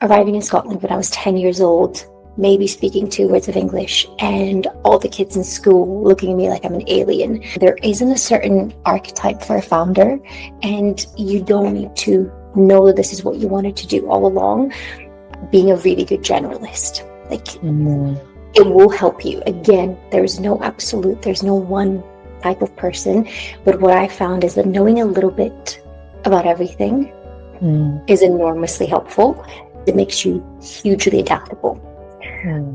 arriving in Scotland when I was 10 years old, maybe speaking 2 words of English, and all the kids in school looking at me like I'm an alien. There isn't a certain archetype for a founder, and you don't need to know that this is what you wanted to do all along. Being a really good generalist, it will help you. Again, there's no absolute, there's no one type of person, but what I found is that knowing a little bit about everything is enormously helpful. It makes you hugely adaptable.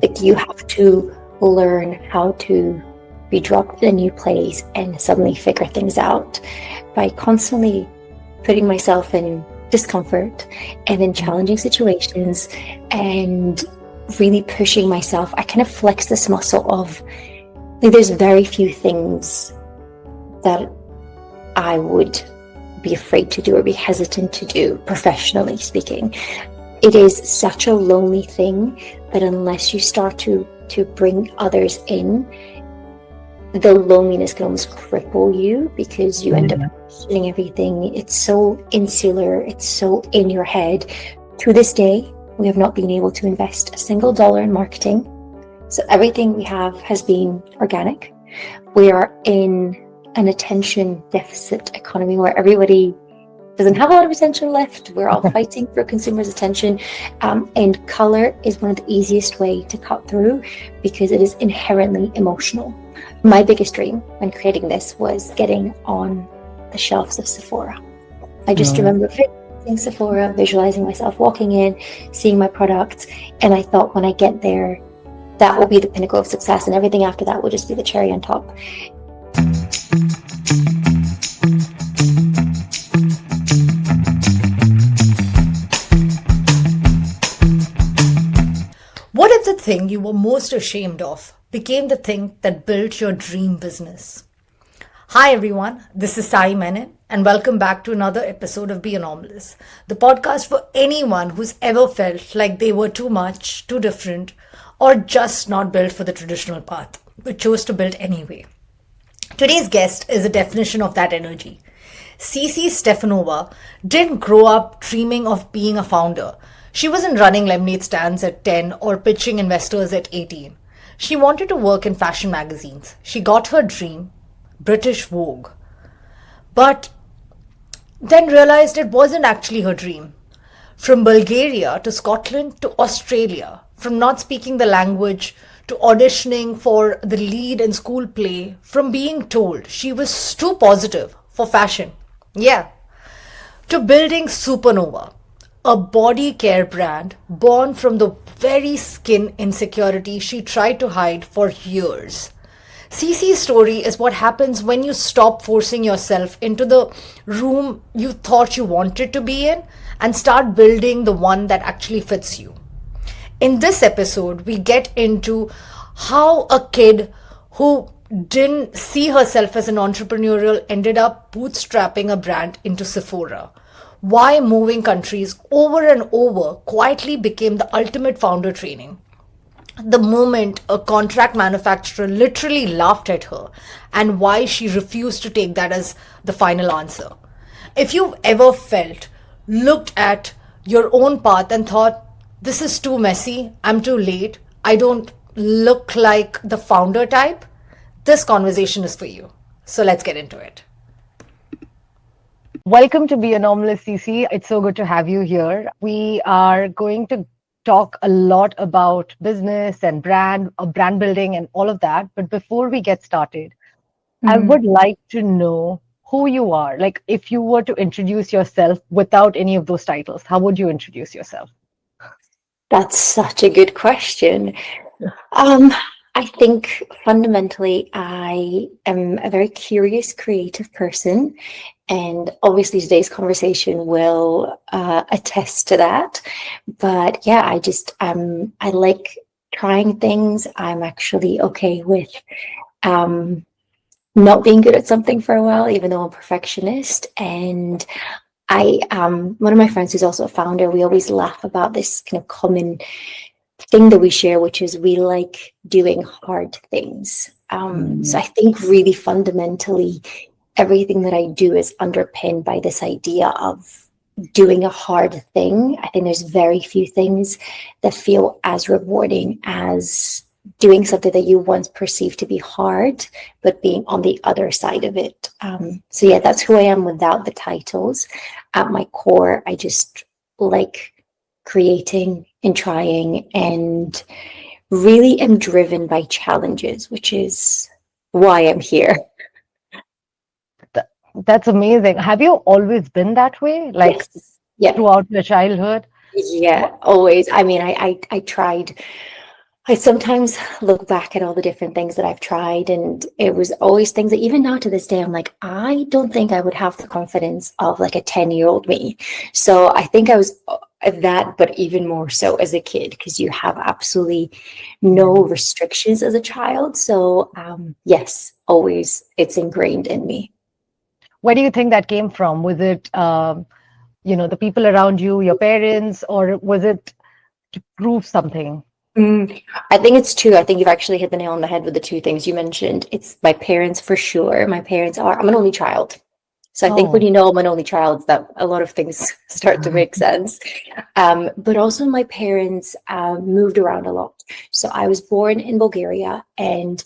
Like, you have to learn how to be dropped in a new place and suddenly figure things out by constantly putting myself in discomfort and in challenging situations and really pushing myself. I kind of flex this muscle of, like, there's very few things that I would be afraid to do or be hesitant to do, professionally speaking. It is such a lonely thing that unless you start to bring others in, the loneliness can almost cripple you because you end up questioning everything. It's so insular, it's so in your head. To this day, we have not been able to invest a single dollar in marketing. So everything we have has been organic. We are in an attention deficit economy where everybody doesn't have a lot of attention left. We're all fighting for consumers' attention. And color is one of the easiest way to cut through because it is inherently emotional. My biggest dream when creating this was getting on the shelves of Sephora. I just remember visiting Sephora, visualizing myself walking in, seeing my products, and I thought, when I get there, that will be the pinnacle of success, and everything after that will just be the cherry on top. What if the thing you were most ashamed of became the thing that built your dream business? Hi everyone, this is Sai Menon, and welcome back to another episode of Be Anomalous, the podcast for anyone who's ever felt like they were too much, too different, or just not built for the traditional path, but chose to build anyway. Today's guest is a definition of that energy. Cici Stefanova didn't grow up dreaming of being a founder. She wasn't running lemonade stands at 10 or pitching investors at 18. She wanted to work in fashion magazines. She got her dream, British Vogue, but then realized it wasn't actually her dream. From Bulgaria to Scotland to Australia, from not speaking the language to auditioning for the lead in school play, from being told she was too positive for fashion, to building Supernova, a body care brand born from the very skin insecurity she tried to hide for years. Cici's story is what happens when you stop forcing yourself into the room you thought you wanted to be in and start building the one that actually fits you. In this episode, we get into how a kid who didn't see herself as an entrepreneurial ended up bootstrapping a brand into Sephora. Why moving countries over and over quietly became the ultimate founder training. The moment a contract manufacturer literally laughed at her, and why she refused to take that as the final answer. If you've ever looked at your own path and thought, this is too messy, I'm too late, I don't look like the founder type, this conversation is for you. So let's get into it. Welcome to Be Anomalous, Cici. It's so good to have you here. We are going to talk a lot about business and brand building and all of that. But before we get started, I would like to know who you are. Like, if you were to introduce yourself without any of those titles, how would you introduce yourself? That's such a good question. I think fundamentally I am a very curious, creative person. And obviously today's conversation will attest to that. But yeah, I like trying things. I'm actually okay with not being good at something for a while, even though I'm a perfectionist. And one of my friends who's also a founder, we always laugh about this kind of common thing that we share, which is we like doing hard things. So I think really fundamentally, everything that I do is underpinned by this idea of doing a hard thing. I think there's very few things that feel as rewarding as doing something that you once perceived to be hard, but being on the other side of it. So yeah, that's who I am without the titles. At my core, I just like creating and trying, and really am driven by challenges, which is why I'm here. Th- That's amazing. Have you always been that way, like Yes. Yeah. throughout your childhood? Yeah, Wha- always. I mean, I tried. I sometimes look back at all the different things that I've tried, and it was always things that even now to this day, I'm like, I don't think I would have the confidence of like a 10-year-old me. So I think I was that, but even more so as a kid, because you have absolutely no Yeah. restrictions as a child. So yes, always it's ingrained in me. Where do you think that came from? Was it, the people around you, your parents, or was it to prove something? I think it's two. I think you've actually hit the nail on the head with the two things you mentioned. It's my parents for sure. My parents are, I'm an only child. So I think when Oh. you know I'm an only child, that a lot of things start to make sense. But also my parents moved around a lot. So I was born in Bulgaria, and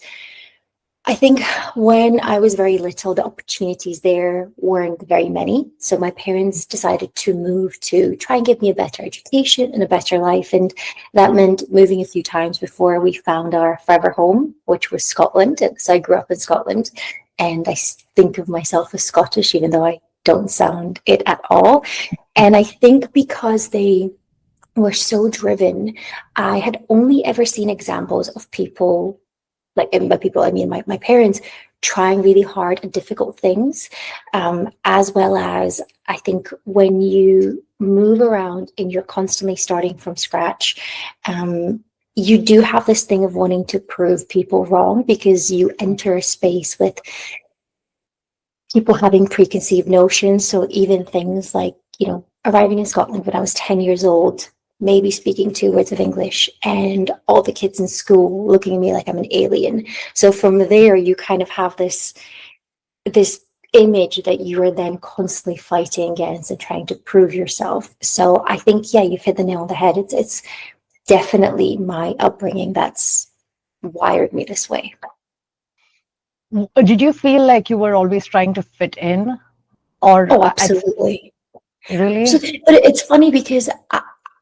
I think when I was very little, the opportunities there weren't very many. So my parents decided to move to try and give me a better education and a better life. And that meant moving a few times before we found our forever home, which was Scotland. And so I grew up in Scotland, and I think of myself as Scottish, even though I don't sound it at all. And I think because they were so driven, I had only ever seen examples of people, like, and by people I mean my parents, trying really hard and difficult things, as well as I think when you move around and you're constantly starting from scratch, you do have this thing of wanting to prove people wrong, because you enter a space with people having preconceived notions. So even things like, arriving in Scotland when I was 10 years old, maybe speaking 2 words of English, and all the kids in school looking at me like I'm an alien. So from there, you kind of have this image that you are then constantly fighting against and trying to prove yourself. So I think, yeah, you've hit the nail on the head. It's definitely my upbringing that's wired me this way. Did you feel like you were always trying to fit in, or Oh, at absolutely. So, really? but it's funny because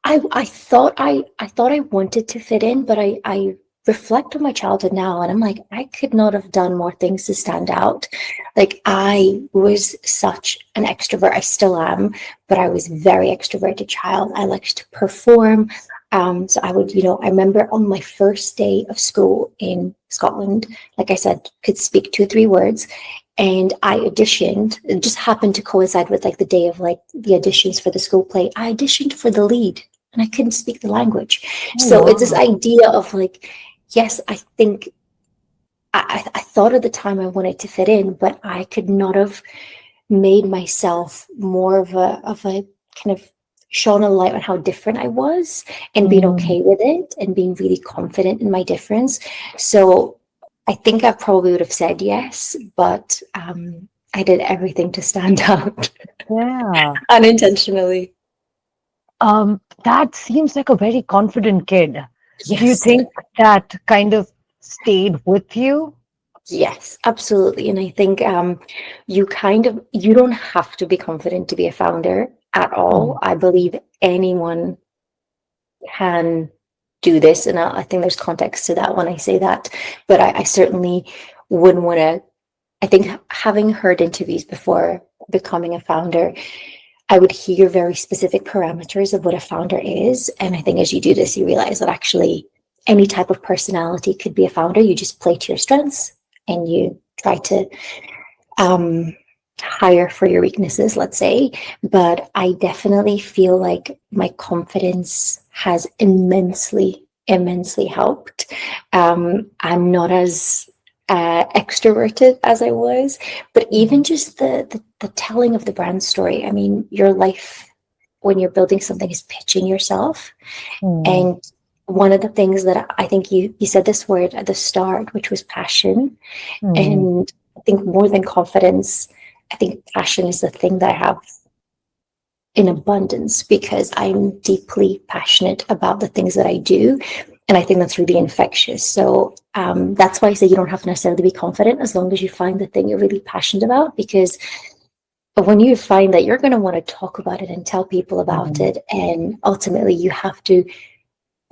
I thought I wanted to fit in, but I reflect on my childhood now, and I'm like, I could not have done more things to stand out. Like, I was such an extrovert. I still am, but I was very extroverted child. I liked to perform. So I would, I remember on my first day of school in Scotland, like I said, could speak 2 or 3 words. And I auditioned. It just happened to coincide with like the day of like the auditions for the school play. I auditioned for the lead, and I couldn't speak the language. Oh, So it's this wow. idea of like, yes, I think I thought at the time I wanted to fit in, but I could not have made myself more of a kind of shone a light on how different I was, and being Mm. okay with it, and being really confident in my difference. So I think I probably would have said yes, but I did everything to stand out Yeah. unintentionally. That seems like a very confident kid. Do you Yes, think that kind of stayed with you? yes, absolutely. And I think you don't have to be confident to be a founder at all. Mm. I believe anyone can do this, and I think there's context to that when I say that. But I certainly wouldn't want to. I think having heard interviews before becoming a founder, I would hear very specific parameters of what a founder is. And I think as you do this, you realize that actually any type of personality could be a founder. You just play to your strengths, and you try to hire for your weaknesses, let's say. But I definitely feel like my confidence has immensely helped. I'm not as extroverted as I was, but even Mhm. just the telling of the brand story. I mean, your life when you're building something is pitching yourself. Mm. And one of the things that I think you said this word at the start, which was passion. Mm. And I think more than confidence, I think passion is the thing that I have in abundance because I'm deeply passionate about the things that I do. And I think that's really infectious. So that's why I say you don't have to necessarily be confident as long as you find the thing you're really passionate about, because when you find that, you're going to want to talk about it and tell people about it. And ultimately, you have to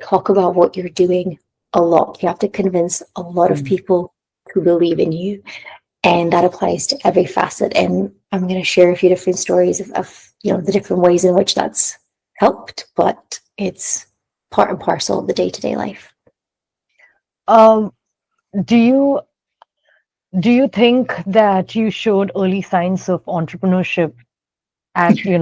talk about what you're doing a lot. You have to convince a lot of people to believe in you. And that applies to every facet. And I'm going to share a few different stories of the different ways in which that's helped, but it's part and parcel of the day-to-day life. Do you do you think that you showed early signs of entrepreneurship at, in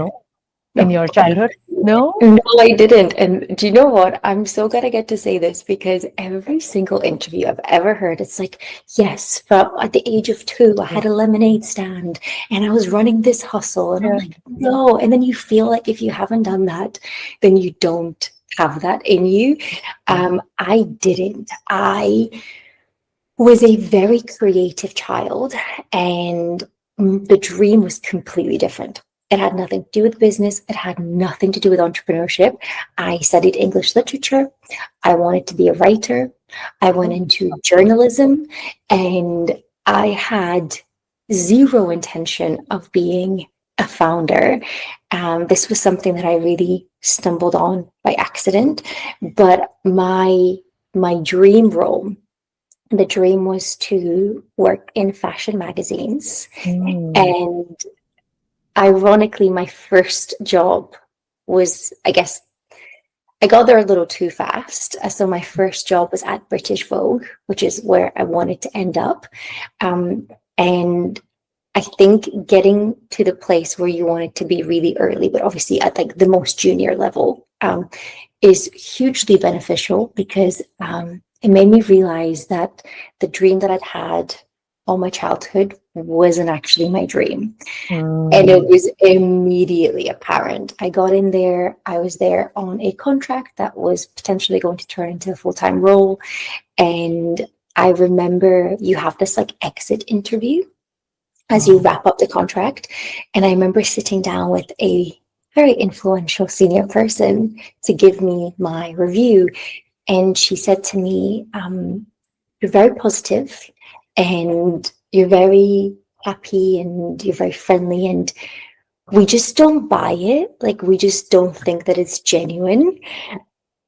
No. your childhood? No? No, I didn't. And do you know what? I'm so glad I get to say this because every single interview I've ever heard, it's like, yes, from at the age of 2, I had a lemonade stand and I was running this hustle. And I'm like, no. And then you feel like if you haven't done that, then you don't have that in you. I didn't. I was a very creative child, and the dream was completely different. It had nothing to do with business. It had nothing to do with entrepreneurship. I studied English literature. I wanted to be a writer. I went into journalism, and I had zero intention of being a founder. This was something that I really stumbled on by accident. But my dream role, the dream was to work in fashion magazines. And ironically, my first job was, I guess, I got there a little too fast. So my first job was at British Vogue, which is where I wanted to end up. And I think getting to the place where you want it to be really early, but obviously at like the most junior level, is hugely beneficial because it made me realize that the dream that I'd had all my childhood wasn't actually my dream. And it was immediately apparent. I got in there, I was there on a contract that was potentially going to turn into a full-time role. And I remember you have this like exit interview as you wrap up the contract. And I remember sitting down with a very influential senior person to give me my review. And she said to me, you're very positive and you're very happy and you're very friendly, and we just don't buy it. Like, we just don't think that it's genuine.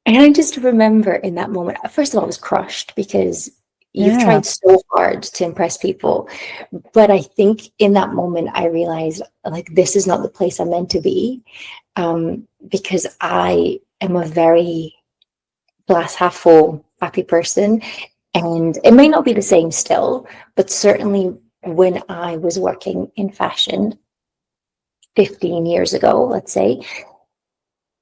And I just remember in that moment, first of all, I was crushed because you've tried so hard to impress people. But I think in that moment, I realized, like, this is not the place I'm meant to be, because I am a very glass half full happy person. And it may not be the same still, but certainly when I was working in fashion 15 years ago, let's say,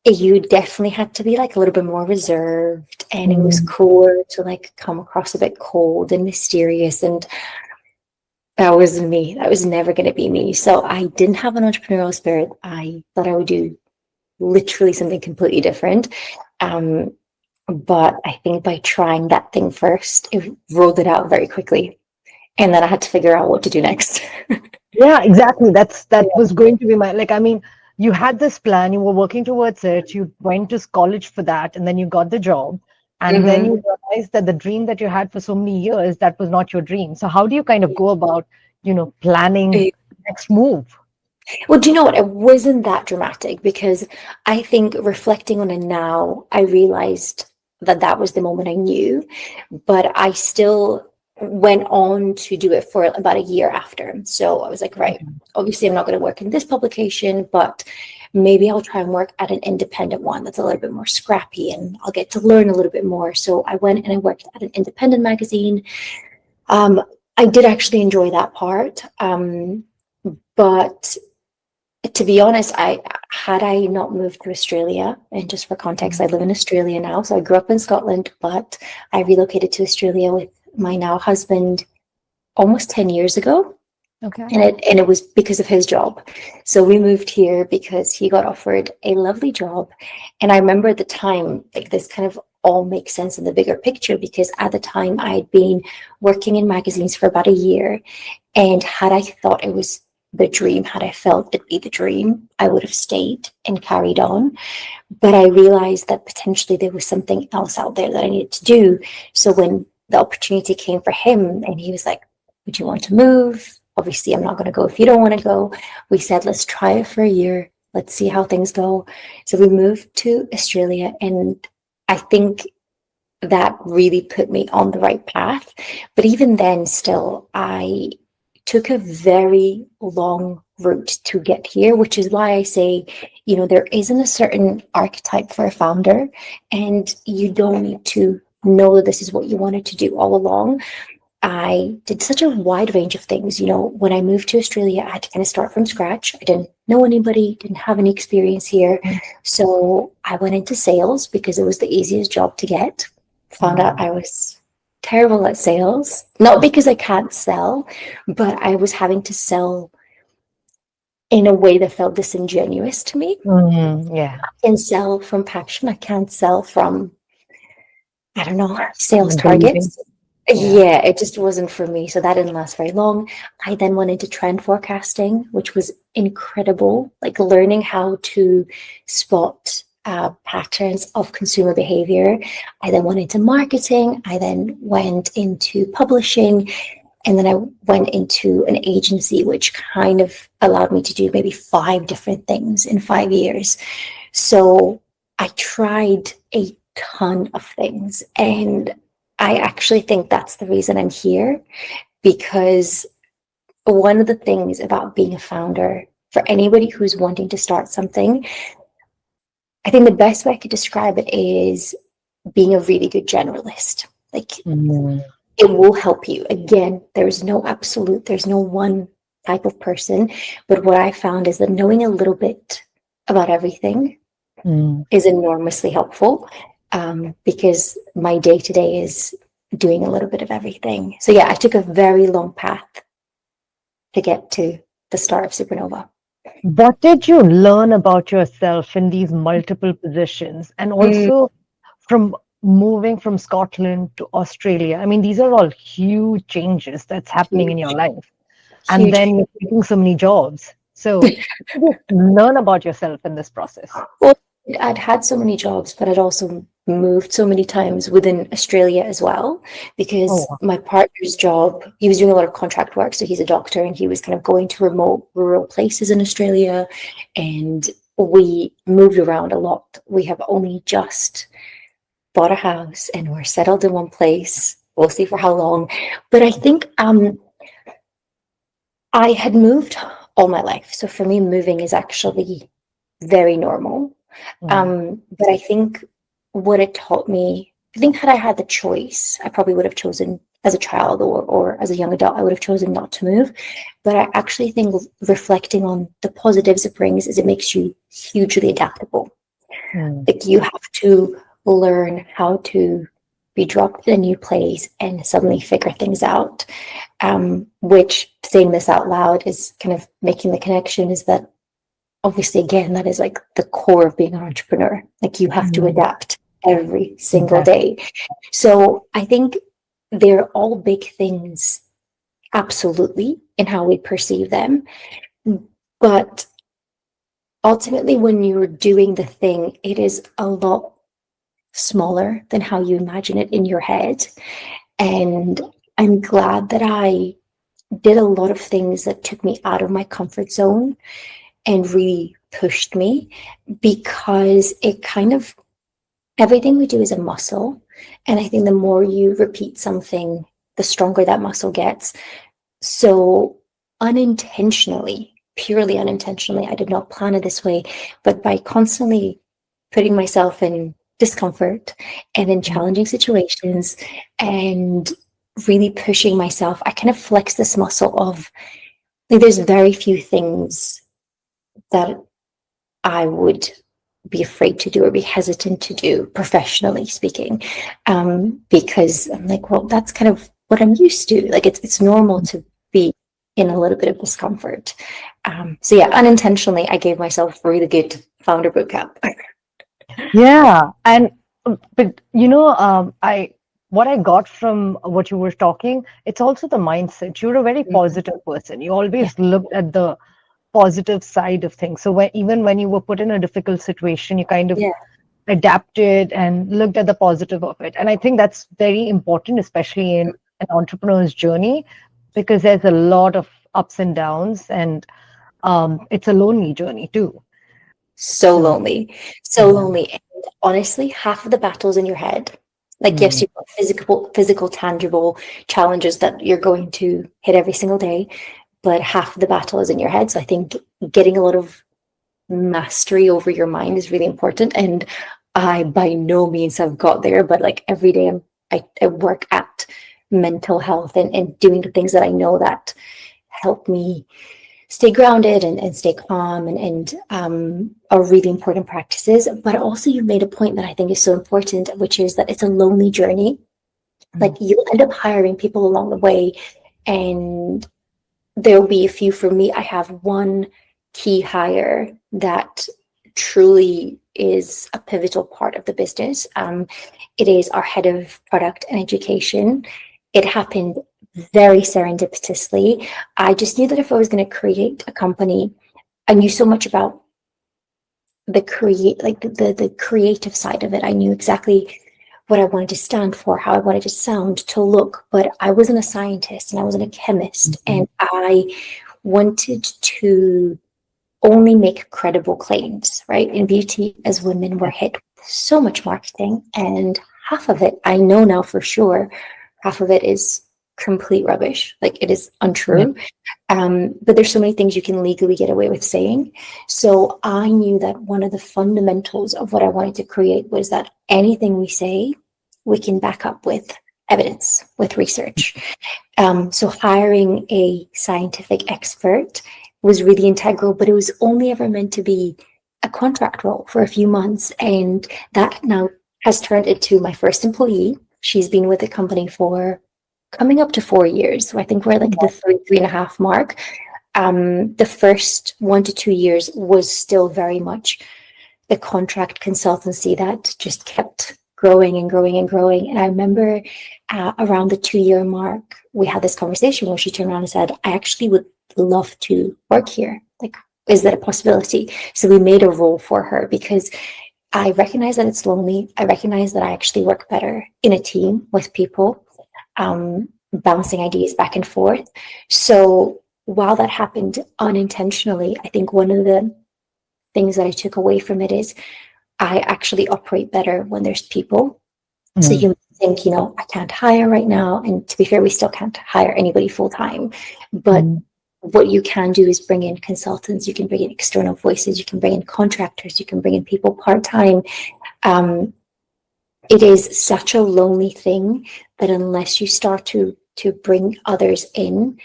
you definitely had to be like a little bit more reserved, and it was cool to like come across a bit cold and mysterious. And that wasn't me. That was never going to be me. So I didn't have an entrepreneurial spirit. I thought I would do literally something completely different. But I think by trying that thing first, it rolled it out very quickly. And then I had to figure out what to do next. Yeah, exactly. That was going to be my, like, I mean, you had this plan, you were working towards it, you went to college for that, and then you got the job. And then you realized that the dream that you had for so many years, that was not your dream. So how do you kind of go about, planning next move? Well, do you know what? It wasn't that dramatic because I think reflecting on it now, I realized that that was the moment I knew, but I still went on to do it for about a year after. So I was like, right, obviously I'm not going to work in this publication, but maybe I'll try and work at an independent one that's a little bit more scrappy and I'll get to learn a little bit more. So I went and I worked at an independent magazine. I did actually enjoy that part. But to be honest, had I not moved to Australia, and just for context, I live in Australia now. So I grew up in Scotland, but I relocated to Australia with my now husband almost 10 years ago. Okay. And it was because of his job. So we moved here because he got offered a lovely job. And I remember at the time, like, this kind of all makes sense in the bigger picture, because at the time I had been working in magazines for about a year. And had I thought it was the dream. Had I felt it be the dream, I would have stayed and carried on. But I realized that potentially there was something else out there that I needed to do. So when the opportunity came for him and he was like, would you want to move? Obviously, I'm not going to go if you don't want to go. We said, let's try it for a year. Let's see how things go. So we moved to Australia, and I think that really put me on the right path. But even then, still, I took a very long route to get here, which is why I say, there isn't a certain archetype for a founder, and you don't need to know that this is what you wanted to do all along. I did such a wide range of things. When I moved to Australia, I had to kind of start from scratch. I didn't know anybody, didn't have any experience here. So I went into sales because it was the easiest job to get. Found out I was terrible at sales, not because I can't sell, but I was having to sell in a way that felt disingenuous to me. Yeah. I can sell from passion. I can't sell from, I don't know, sales targets. Yeah, it just wasn't for me. So that didn't last very long. I then went into trend forecasting, which was incredible, like learning how to spot patterns of consumer behavior. I then went into marketing. I then went into publishing. And then I went into an agency, which kind of allowed me to do maybe 5 different things in 5 years. So I tried a ton of things, and I actually think that's the reason I'm here, because one of the things about being a founder, for anybody who's wanting to start something, I think the best way I could describe it is being a really good generalist. Like, it will help you. Again, there's no absolute, there's no one type of person. But what I found is that knowing a little bit about everything is enormously helpful, because my day-to-day is doing a little bit of everything. So yeah, I took a very long path to get to the start of Supernova. What did you learn about yourself in these multiple positions? And also from moving from Scotland to Australia? I mean, these are all huge changes that's happening in your life. And Huge. then you're taking so many jobs. So what did you learn about yourself in this process? Well, I'd had so many jobs, but I'd also moved so many times within Australia as well, because my partner's job, he was doing a lot of contract work. So he's a doctor, and he was kind of going to remote rural places in Australia, and we moved around a lot. We have only just bought a house and we're settled in one place. We'll see for how long. But I think I had moved all my life. So for me, moving is actually very normal. But I think what it taught me, I think had I had the choice, I probably would have chosen as a child or as a young adult, I would have chosen not to move. But I actually think reflecting on the positives it brings is it makes you hugely adaptable. Like, you have to learn how to be dropped in a new place and suddenly figure things out. Which, saying this out loud, is kind of making the connection, is that obviously, again, that is like the core of being an entrepreneur. Like, you have to adapt every single day. So I think they're all big things, absolutely, in how we perceive them. But ultimately, when you're doing the thing, it is a lot smaller than how you imagine it in your head. And I'm glad that I did a lot of things that took me out of my comfort zone and really pushed me, because it kind of, everything we do is a muscle. And I think the more you repeat something, the stronger that muscle gets. So unintentionally, purely unintentionally, I did not plan it this way, but by constantly putting myself in discomfort and in challenging situations and really pushing myself, I kind of flex this muscle of, like, there's very few things that I would be afraid to do or be hesitant to do, professionally speaking, because I'm like, well, that's kind of what I'm used to. Like, it's normal to be in a little bit of discomfort. So yeah, unintentionally, I gave myself a really good founder boot camp. Yeah, and but I what I got from what you were talking, it's also the mindset. You're a very Mhm. positive person. You Yeah. always looked at the positive side of things. So even when you were put in a difficult situation, you kind of Yeah. adapted and looked at the positive of it. And I think that's very important, especially in an entrepreneur's journey, because there's a lot of ups and downs, and it's a lonely journey too. So So, lonely, so yeah. lonely. And honestly, half of the battle's in your head. Like, yes, Mm, you've got physical, tangible challenges that you're going to hit every single day, but half of the battle is in your head. So I think getting a lot of mastery over your mind is really important. And I by no means have got there, but like every day I work at mental health and doing the things that I know that help me stay grounded and stay calm and are really important practices. But also you made a point that I think is so important, which is that it's a lonely journey. Like mm, you'll end up hiring people along the way, and there'll be a few. For me, I have one key hire that truly is a pivotal part of the business. It is our head of product and education. It happened very serendipitously. I just knew that if I was going to create a company, I knew so much about the creative side of it. I knew exactly what I wanted to stand for, how I wanted to sound, to look, but I wasn't a scientist and I wasn't a chemist, mm, and I wanted to only make credible claims, right? In beauty, as women, we're yeah, hit with so much marketing, and half of it, I know now for sure, half of it is complete rubbish. Like it is yeah. untrue. But there's so many things you can legally get away with saying. So I knew that one of the fundamentals of what I wanted to create was that anything we say, we can back up with evidence, with research. So hiring a scientific expert was really integral, but it was only ever meant to be a contract role for a few months. And that now has turned into my first employee. She's been with the company for coming up to 4 years. So I think we're like the three and a half mark. The first 1 to 2 years was still very much the contract consultancy that just kept growing and growing and growing. And I remember around the 2 year mark, we had this conversation where she turned around and said, I actually would love to work here. Like, is that a possibility? So we made a role for her because I recognize that it's lonely. I recognize that I actually work better in a team with people, bouncing ideas back and forth. So while that happened unintentionally, I think one of the things that I took away from it is I actually operate better when there's people. So Mm, you think, I can't hire right now. And to be fair, we still can't hire anybody full time. But mm, what you can do is bring in consultants, you can bring in external voices, you can bring in contractors, you can bring in people part time. Um, it is such a lonely thing that unless you start to bring others in,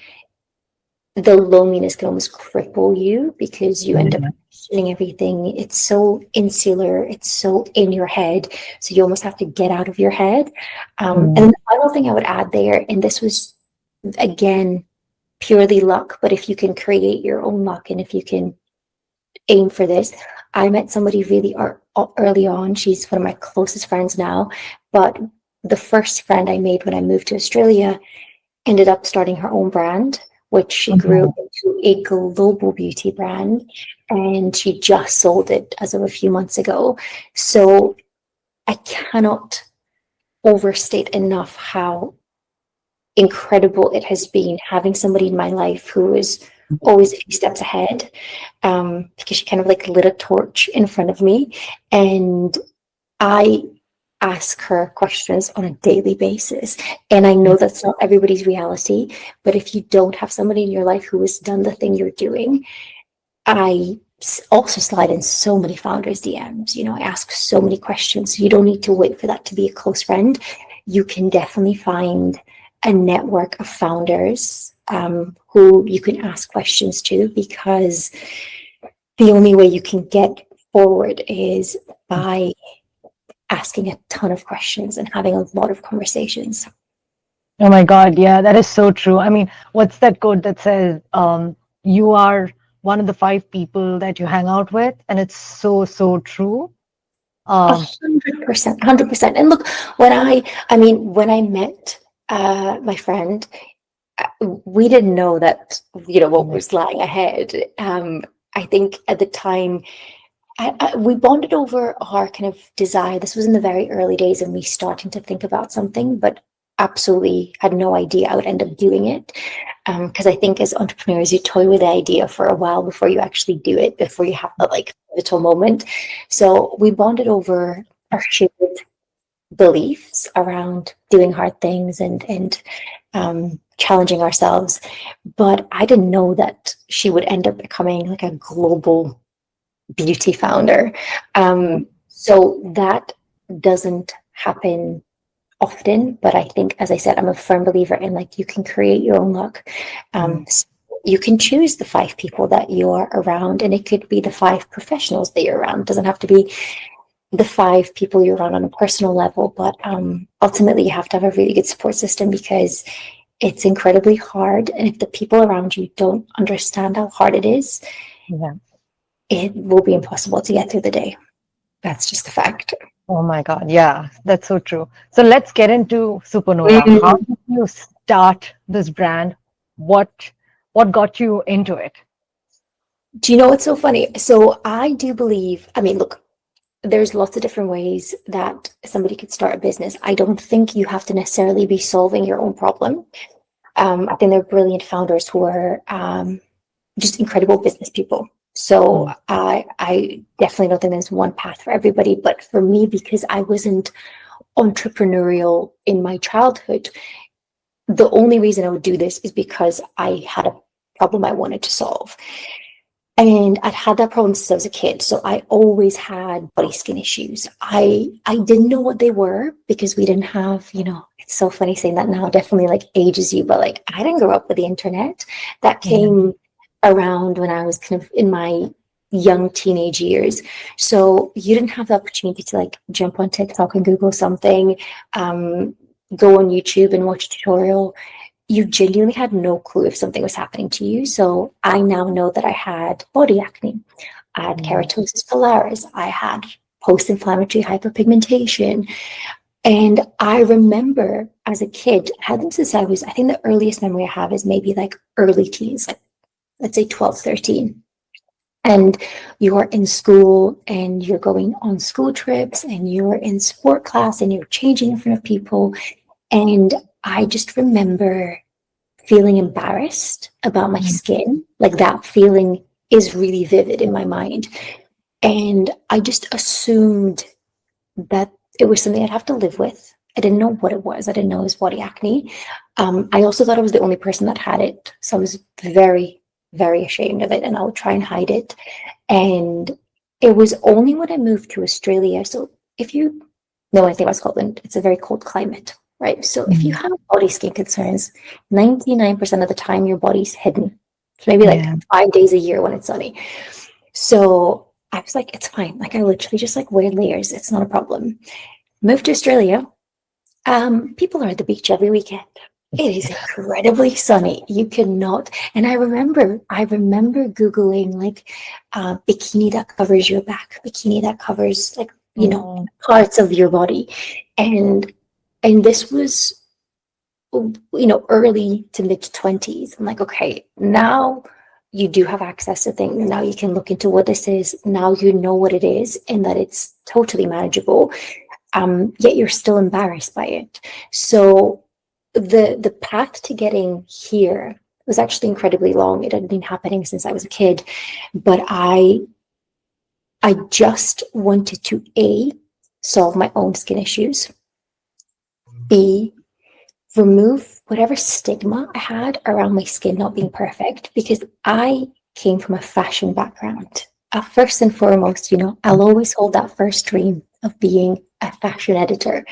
the loneliness can almost cripple you because you end up yeah. questioning everything. It's so insular, it's so in your head. So you almost have to get out of your head. And Mm, then the final thing I would add there, and this was again purely luck, but if you can create your own luck and if you can aim for this, I met somebody really early on. She's one of my closest friends now, but the first friend I made when I moved to Australia ended up starting her own brand, which she grew mhm, into a global beauty brand. And she just sold it as of a few months ago. So I cannot overstate enough how incredible it has been having somebody in my life who is always a few steps ahead, because she kind of like lit a torch in front of me. And I ask her questions on a daily basis. And I know that's not everybody's reality, but if you don't have somebody in your life who has done the thing you're doing, I also slide in so many founders' DMs. I ask so many questions. So you don't need to wait for that to be a close friend. You can definitely find a network of founders who you can ask questions to, because the only way you can get forward is by asking a ton of questions and having a lot of conversations. Oh my God, yeah, that is so true. I mean, what's that quote that says, you are one of the five people that you hang out with? And it's so, so true. Um, 100%, 100%. And look, when I met my friend, we didn't know that, what was lying ahead. I think at the time, we bonded over our kind of desire. This was in the very early days and me starting to think about something, but absolutely had no idea I would end up doing it. Because I think as entrepreneurs, you toy with the idea for a while before you actually do it, before you have that like pivotal moment. So we bonded over our shared beliefs around doing hard things and challenging ourselves. But I didn't know that she would end up becoming like a global beauty founder. So that doesn't happen often, but I think, as I said, I'm a firm believer in like you can create your own luck. So you can choose the 5 people that you're around, and it could be the 5 professionals that you're around. It doesn't have to be the 5 people you're around on a personal level, but ultimately you have to have a really good support system because it's incredibly hard. And if the people around you don't understand how hard it is, yeah. it will be impossible to get through the day. That's just a fact. Oh my God. Yeah, that's so true. So let's get into Supernova. How Mhm. did you start this brand? What got you into it? Do you know what's so funny? So I do believe, look, there's lots of different ways that somebody could start a business. I don't think you have to necessarily be solving your own problem. I think there are brilliant founders who are just incredible business people. So I definitely don't think there's one path for everybody. But for me, because I wasn't entrepreneurial in my childhood, the only reason I would do this is because I had a problem I wanted to solve. And I'd had that problem since I was a kid. So I always had body skin issues. I didn't know what they were because we didn't have, it's so funny saying that now, definitely like ages you, but like I didn't grow up with the internet. That came around when I was kind of in my young teenage years. So you didn't have the opportunity to like jump on TikTok and Google something, go on YouTube and watch a tutorial. You genuinely had no clue if something was happening to you. So I now know that I had body acne, I had keratosis pilaris, I had post-inflammatory hyperpigmentation. And I remember as a kid, I had them since I think the earliest memory I have is maybe like early teens, like let's say 12, 13. And you're in school and you're going on school trips and you're in sport class and you're changing in front of people. And I just remember feeling embarrassed about my skin. Like that feeling is really vivid in my mind. And I just assumed that it was something I'd have to live with. I didn't know what it was. I didn't know it was body acne. I also thought I was the only person that had it. So I was very, very ashamed of it and I would try and hide it. And it was only when I moved to Australia. So if you know anything about Scotland, it's a very cold climate, right? So if you have body skin concerns, 99% of the time your body's hidden. So maybe like 5 days a year when it's sunny. So I was like, it's fine. Like I literally just like wear layers. It's not a problem. Moved to Australia. People are at the beach every weekend. It is incredibly sunny. You cannot. And I remember Googling like bikini that covers your back, bikini that covers like, parts of your body. And this was, early to mid 20s. I'm like, okay, now you do have access to things. Now you can look into what this is. Now you know what it is and that it's totally manageable. Yet you're still embarrassed by it. So the path to getting here was actually incredibly long. It had been happening since I was a kid, but I just wanted to A, solve my own skin issues, B, remove whatever stigma I had around my skin not being perfect, because I came from a fashion background. First and foremost, I'll always hold that first dream of being a fashion editor.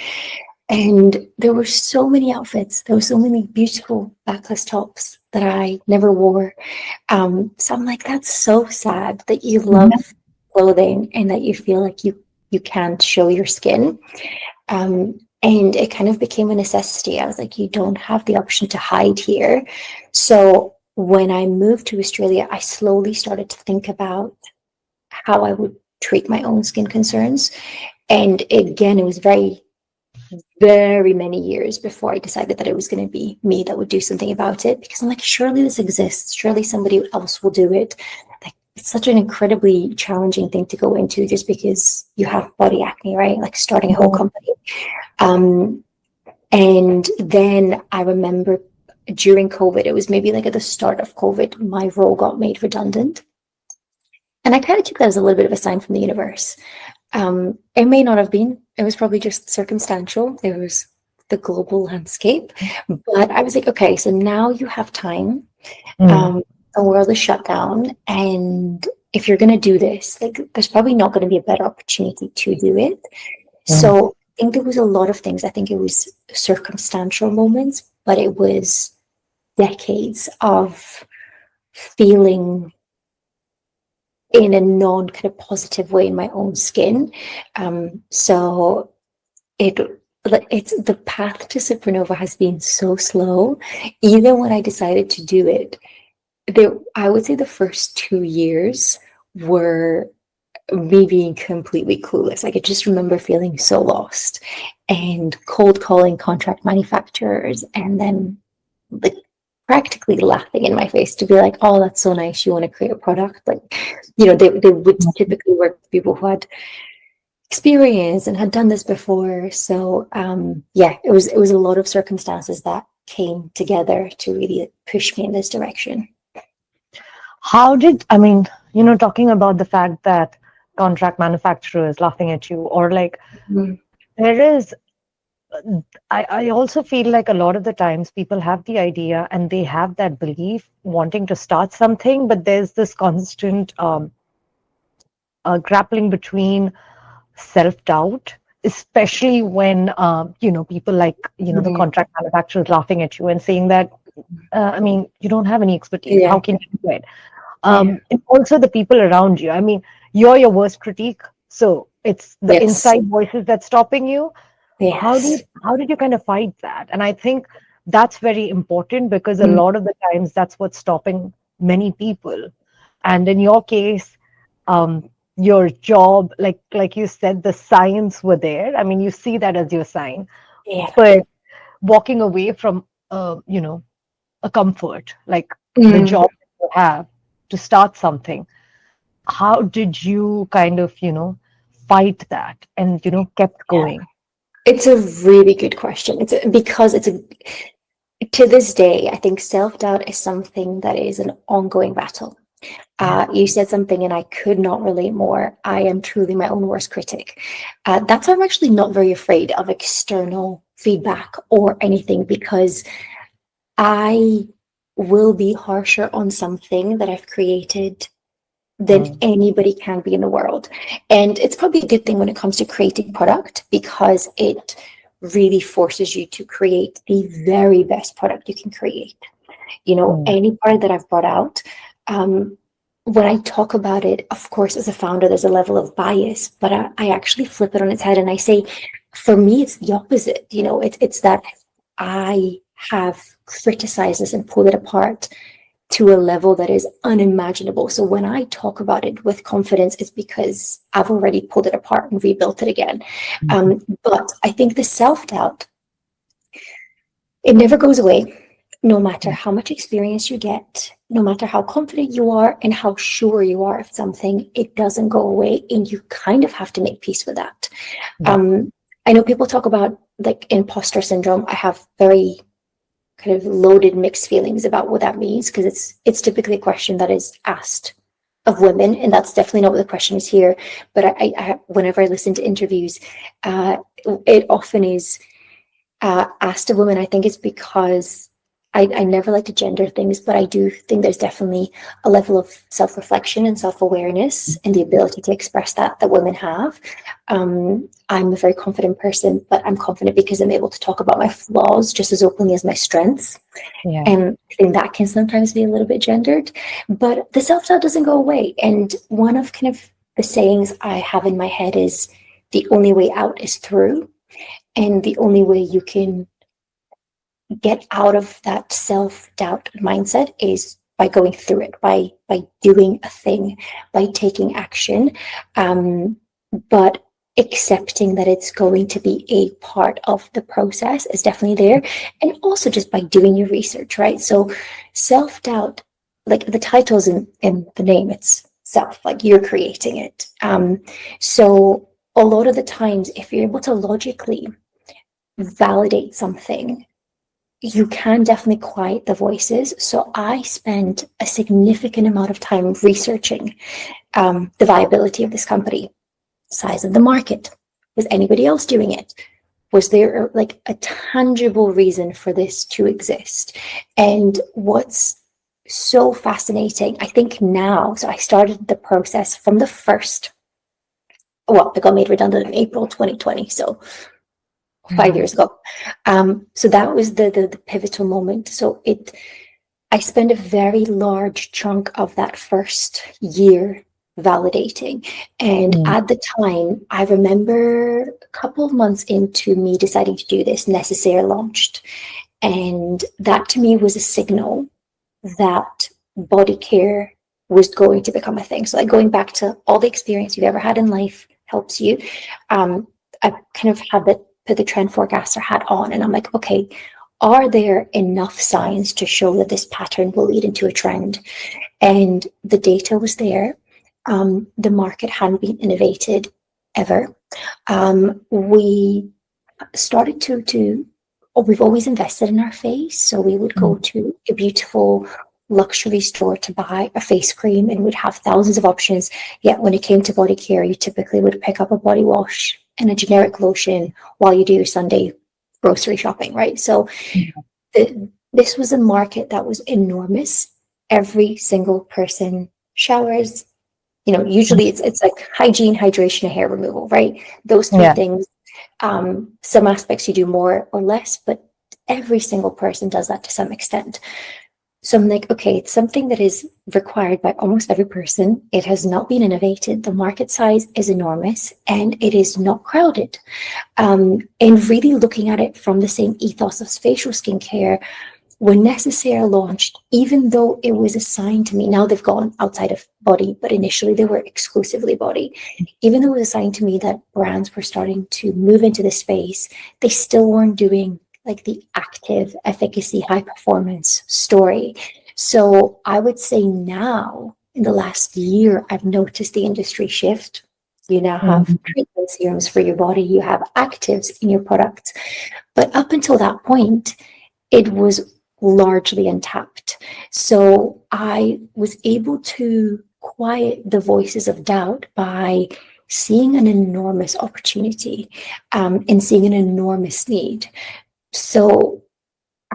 And there were so many outfits, there were so many beautiful backless tops that I never wore. So I'm like, that's so sad that you love clothing and that you feel like you can't show your skin. And it kind of became a necessity. I was like, you don't have the option to hide here. So when I moved to Australia, I slowly started to think about how I would treat my own skin concerns. And again, it was very many years before I decided that it was going to be me that would do something about it, because I'm like, surely this exists. Surely somebody else will do it. Like, it's such an incredibly challenging thing to go into just because you have body acne, right? Like starting a whole company. And then I remember during COVID, it was maybe like at the start of COVID, my role got made redundant. And I kind of took that as a little bit of a sign from the universe. It may not have been, it was probably just circumstantial. There was the global landscape. But I was like, okay, so now you have time. The world is shut down. And if you're going to do this, like, there's probably not going to be a better opportunity to do it. So I think there was a lot of things. I think it was circumstantial moments, but it was decades of feeling in a non kind of positive way in my own skin. So it's the path to Supernova has been so slow. Even when I decided to do it, I would say the first 2 years were me being completely clueless. Like, I just remember feeling so lost and cold calling contract manufacturers, and then like practically laughing in my face to be like, oh, that's so nice, you want to create a product. Like, they would typically work with people who had experience and had done this before. So it was a lot of circumstances that came together to really push me in this direction. Talking about the fact that contract manufacturers laughing at you, or like there is, I also feel like a lot of the times people have the idea and they have that belief wanting to start something, but there's this constant grappling between self-doubt, especially when people like the contract manufacturers laughing at you and saying that you don't have any expertise. How can you do it? And also the people around you. I mean, you're your worst critique, so it's the inside voices that's stopping you. How did you kind of fight that? And I think that's very important, because a lot of the times that's what's stopping many people. And in your case, your job, like you said, the signs were there. I mean, you see that as your sign. But walking away from a comfort, like the job you have, to start something, how did you kind of fight that and kept going? It's a really good question. To this day, I think self-doubt is something that is an ongoing battle. You said something and I could not relate more. I am truly my own worst critic. That's why I'm actually not very afraid of external feedback or anything, because I will be harsher on something that I've created than anybody can be in the world. And it's probably a good thing when it comes to creating product, because it really forces you to create the very best product you can create. Any product that I've brought out, when I talk about it, of course, as a founder, there's a level of bias, but I actually flip it on its head and I say, for me, it's the opposite. It's that I have criticized this and pulled it apart to a level that is unimaginable. So when I talk about it with confidence, it's because I've already pulled it apart and rebuilt it again. But I think the self-doubt, it never goes away. No matter how much experience you get, no matter how confident you are and how sure you are of something, it doesn't go away, and you kind of have to make peace with that. I know people talk about like imposter syndrome. I have very kind of loaded mixed feelings about what that means, because it's typically a question that is asked of women, and that's definitely not what the question is here. But I whenever I listen to interviews, it often is asked of women. I think it's because I never like to gender things, but I do think there's definitely a level of self-reflection and self-awareness and the ability to express that women have. I'm a very confident person, but I'm confident because I'm able to talk about my flaws just as openly as my strengths. And I think that can sometimes be a little bit gendered, but the self-doubt doesn't go away. And one of kind of the sayings I have in my head is, the only way out is through. And the only way you can get out of that self-doubt mindset is by going through it, by doing a thing, by taking action. But accepting that it's going to be a part of the process is definitely there. And also just by doing your research, right? So self-doubt, like the title's in the name, it's self, like you're creating it. So a lot of the times, if you're able to logically validate something, you can definitely quiet the voices. So I spent a significant amount of time researching the viability of this company, size of the market. Was anybody else doing it? Was there like a tangible reason for this to exist? And what's so fascinating, I think now, so I started the process from the first, well, I got made redundant in April 2020. So 5 years ago. So that was the pivotal moment. So I spent a very large chunk of that first year validating. And at the time, I remember a couple of months into me deciding to do this, Necessaire launched. And that to me was a signal that body care was going to become a thing. So like going back to all the experience you've ever had in life helps you. I kind of had put the trend forecaster hat on, and I'm like, okay, are there enough signs to show that this pattern will lead into a trend? And the data was there. The market hadn't been innovated ever. We started to we've always invested in our face. So we would go to a beautiful luxury store to buy a face cream and would have thousands of options. Yet when it came to body care, you typically would pick up a body wash and a generic lotion while you do your Sunday grocery shopping, right? So this was a market that was enormous. Every single person showers, usually it's like hygiene, hydration, and hair removal, right? Those three things. Some aspects you do more or less, but every single person does that to some extent. So I'm like, okay, it's something that is required by almost every person. It has not been innovated. The market size is enormous and it is not crowded. And really looking at it from the same ethos as facial skincare, when Necessaire launched, even though it was assigned to me, now they've gone outside of body, but initially they were exclusively body. Even though it was assigned to me that brands were starting to move into the space, they still weren't doing like the active efficacy, high performance story. So I would say now, in the last year, I've noticed the industry shift. You now have treatment serums for your body, you have actives in your products. But up until that point, it was largely untapped. So I was able to quiet the voices of doubt by seeing an enormous opportunity and seeing an enormous need. So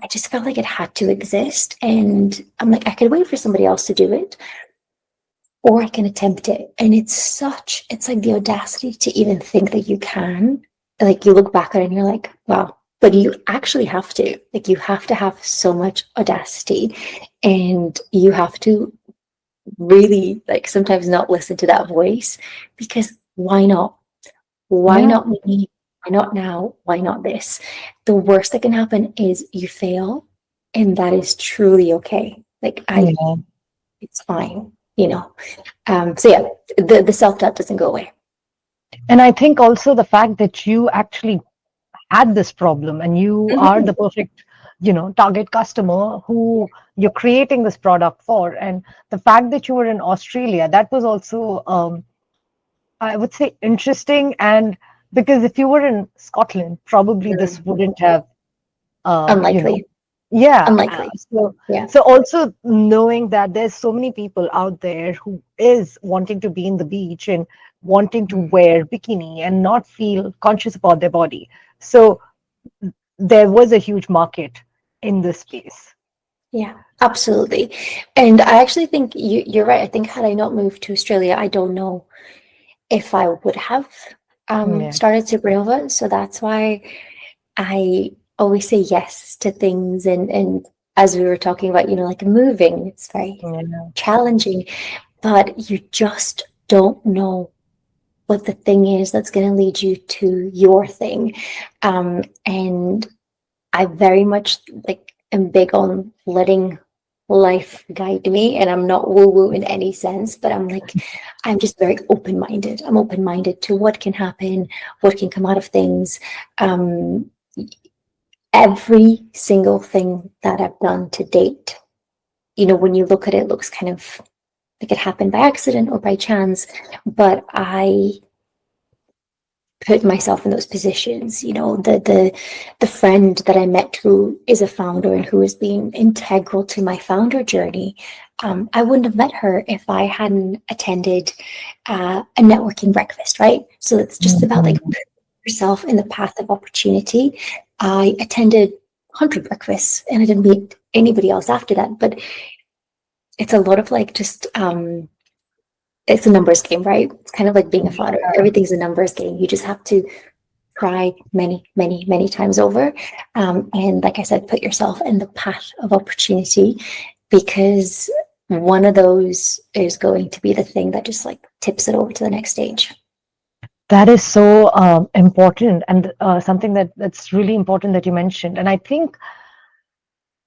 I just felt like it had to exist. And I'm like, I could wait for somebody else to do it, or I can attempt it. And it's like the audacity to even think that you can. Like you look back at it and you're like, wow, but you actually have to. Like you have to have so much audacity, and you have to really like sometimes not listen to that voice, because why not? Why not me? Why not now? Why not this? The worst that can happen is you fail, and that is truly okay. Like it's fine, So yeah, the self-doubt doesn't go away. And I think also the fact that you actually had this problem and you are the perfect, target customer who you're creating this product for. And the fact that you were in Australia, that was also, I would say, interesting. And because if you were in Scotland, probably this wouldn't have, Unlikely. Yeah. Unlikely. So also knowing that there's so many people out there who is wanting to be in the beach and wanting to wear bikini and not feel conscious about their body. So there was a huge market in this space. Yeah, absolutely. And I actually think you're right. I think had I not moved to Australia, I don't know if I would have started Supernova. So that's why I always say yes to things. And as we were talking about, like moving, it's very challenging, but you just don't know what the thing is that's going to lead you to your thing. And I very much am big on letting life guide me, and I'm not woo-woo in any sense, but I'm just very open-minded. I'm open-minded to what can happen, what can come out of things. Every single thing that I've done to date, when you look at it, it looks kind of like it happened by accident or by chance, but I put myself in those positions. The friend that I met who is a founder and who has been integral to my founder journey, I wouldn't have met her if I hadn't attended a networking breakfast, right? So it's just about like putting yourself in the path of opportunity. I attended 100 breakfasts and I didn't meet anybody else after that, but it's a lot of like just it's a numbers game, right? It's kind of like being a founder. Everything's a numbers game. You just have to try many, many, many times over. And like I said, put yourself in the path of opportunity, because one of those is going to be the thing that just like tips it over to the next stage. That is so important, and something that's really important that you mentioned. And I think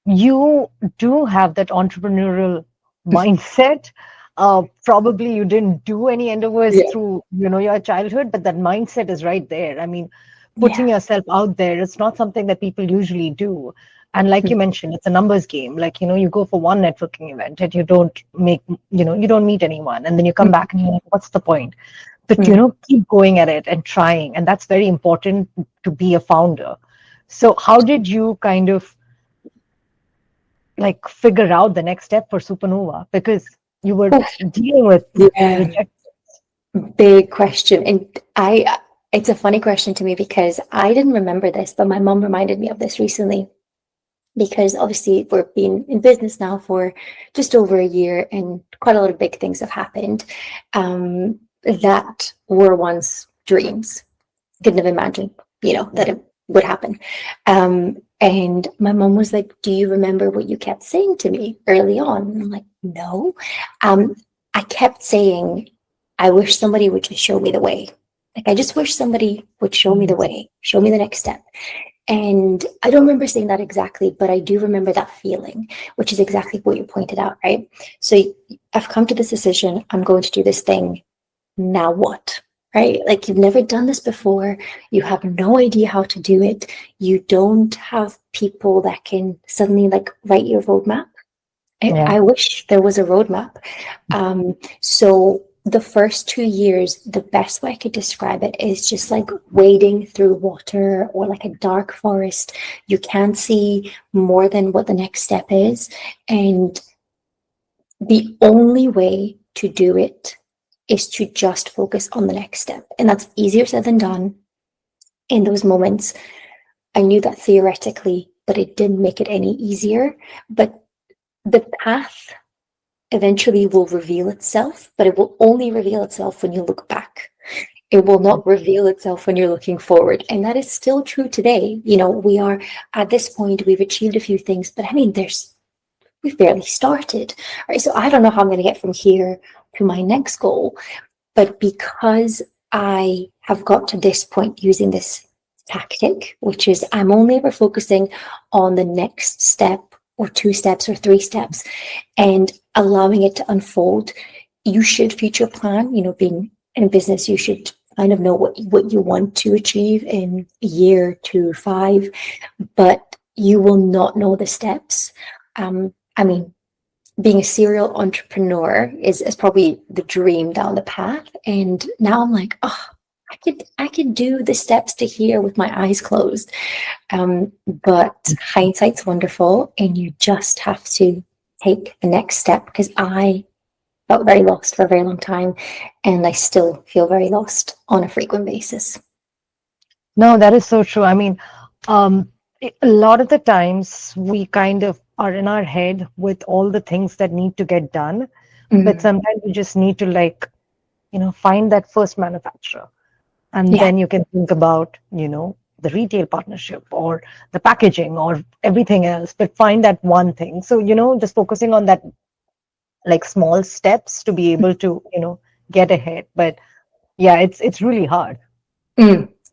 you do have that entrepreneurial mindset. Probably you didn't do any endeavors through your childhood, but that mindset is right there. I mean, putting yourself out there is not something that people usually do. And like you mentioned, it's a numbers game. Like, you go for one networking event and you don't you don't meet anyone, and then you come back and you're like, what's the point? But keep going at it and trying, and that's very important to be a founder. So how did you kind of like figure out the next step for Supernova, because you were dealing with rejection? Big question. And it's a funny question to me because I didn't remember this, but my mom reminded me of this recently, because obviously we've been in business now for just over a year and quite a lot of big things have happened that were once dreams. Couldn't have imagined, that it would happen. And my mom was like, do you remember what you kept saying to me early on? And I'm like, no. I kept saying, I wish somebody would just show me the way. Like, I just wish somebody would show me the way, show me the next step. And I don't remember saying that exactly, but I do remember that feeling, which is exactly what you pointed out, right? So I've come to this decision, I'm going to do this thing. Now what? Right? Like, you've never done this before. You have no idea how to do it. You don't have people that can suddenly like write your roadmap. I wish there was a roadmap. So the first 2 years, the best way I could describe it is just like wading through water or like a dark forest. You can't see more than what the next step is. And the only way to do it is to just focus on the next step. And that's easier said than done. In those moments, I knew that theoretically, but it didn't make it any easier. But the path eventually will reveal itself, but it will only reveal itself when you look back. It will not reveal itself when you're looking forward. And that is still true today. We are at this point, we've achieved a few things, but I mean, we've barely started, right? So I don't know how I'm going to get from here to my next goal, but because I have got to this point using this tactic, which is I'm only ever focusing on the next step or 2 steps or 3 steps and allowing it to unfold. You should future plan, being in business, you should kind of know what you want to achieve in a year to 5, but you will not know the steps. I mean, being a serial entrepreneur is probably the dream down the path. And now I'm like, oh, I could do the steps to here with my eyes closed. But hindsight's wonderful, and you just have to take the next step, because I felt very lost for a very long time, and I still feel very lost on a frequent basis. No, that is so true. I mean, a lot of the times we kind of are in our head with all the things that need to get done, but sometimes you just need to find that first manufacturer, and then you can think about the retail partnership or the packaging or everything else, but find that one thing. So just focusing on that, like small steps to be able to get ahead. But yeah, it's really hard.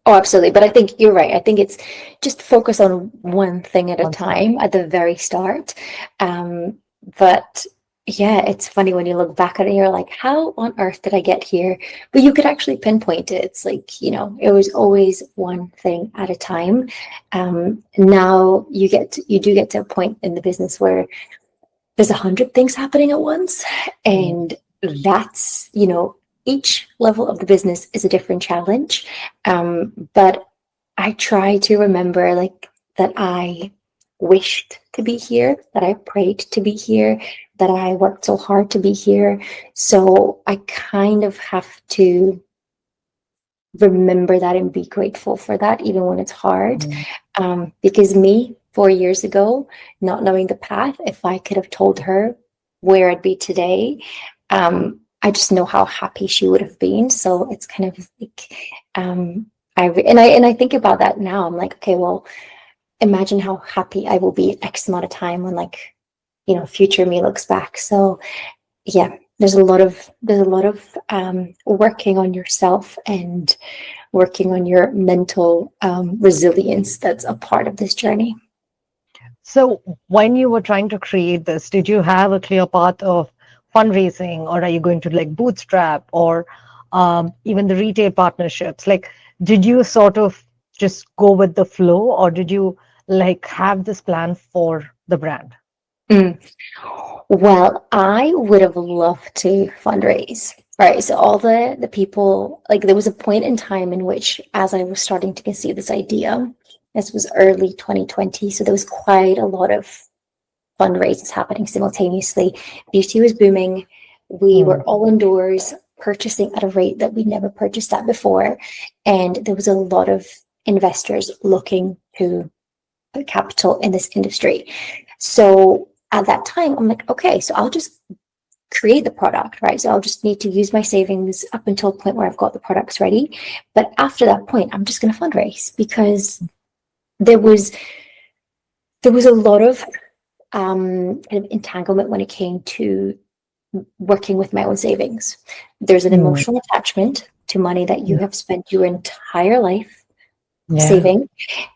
Oh, absolutely. But I think you're right. I think it's just focus on one thing at a time at the very start. But yeah, it's funny when you look back at it, you're like, how on earth did I get here? But you could actually pinpoint it. It's like, it was always one thing at a time. Now you do get to a point in the business where there's 100 things happening at once. And that's, each level of the business is a different challenge. But I try to remember that I wished to be here, that I prayed to be here, that I worked so hard to be here. So I kind of have to remember that and be grateful for that, even when it's hard. Because me, 4 years ago, not knowing the path, if I could have told her where I'd be today, I just know how happy she would have been. So it's kind of like, I think about that now. I'm like, okay, well, imagine how happy I will be X amount of time when future me looks back. So yeah, there's a lot of working on yourself and working on your mental resilience that's a part of this journey. So when you were trying to create this, did you have a clear path of fundraising, or are you going to bootstrap, or even the retail partnerships? Did you sort of just go with the flow, or did you have this plan for the brand? Well, I would have loved to fundraise. Right. So all the people, there was a point in time in which, as I was starting to conceive this idea, this was early 2020. So there was quite a lot of fundraisers happening simultaneously. Beauty was booming. We were all indoors, purchasing at a rate that we never purchased at before. And there was a lot of investors looking to put capital in this industry. So at that time, I'm like, okay, so I'll just create the product, right? So I'll just need to use my savings up until a point where I've got the products ready. But after that point, I'm just going to fundraise, because there was a lot of kind of entanglement when it came to working with my own savings. There's an emotional attachment to money that you have spent your entire life saving.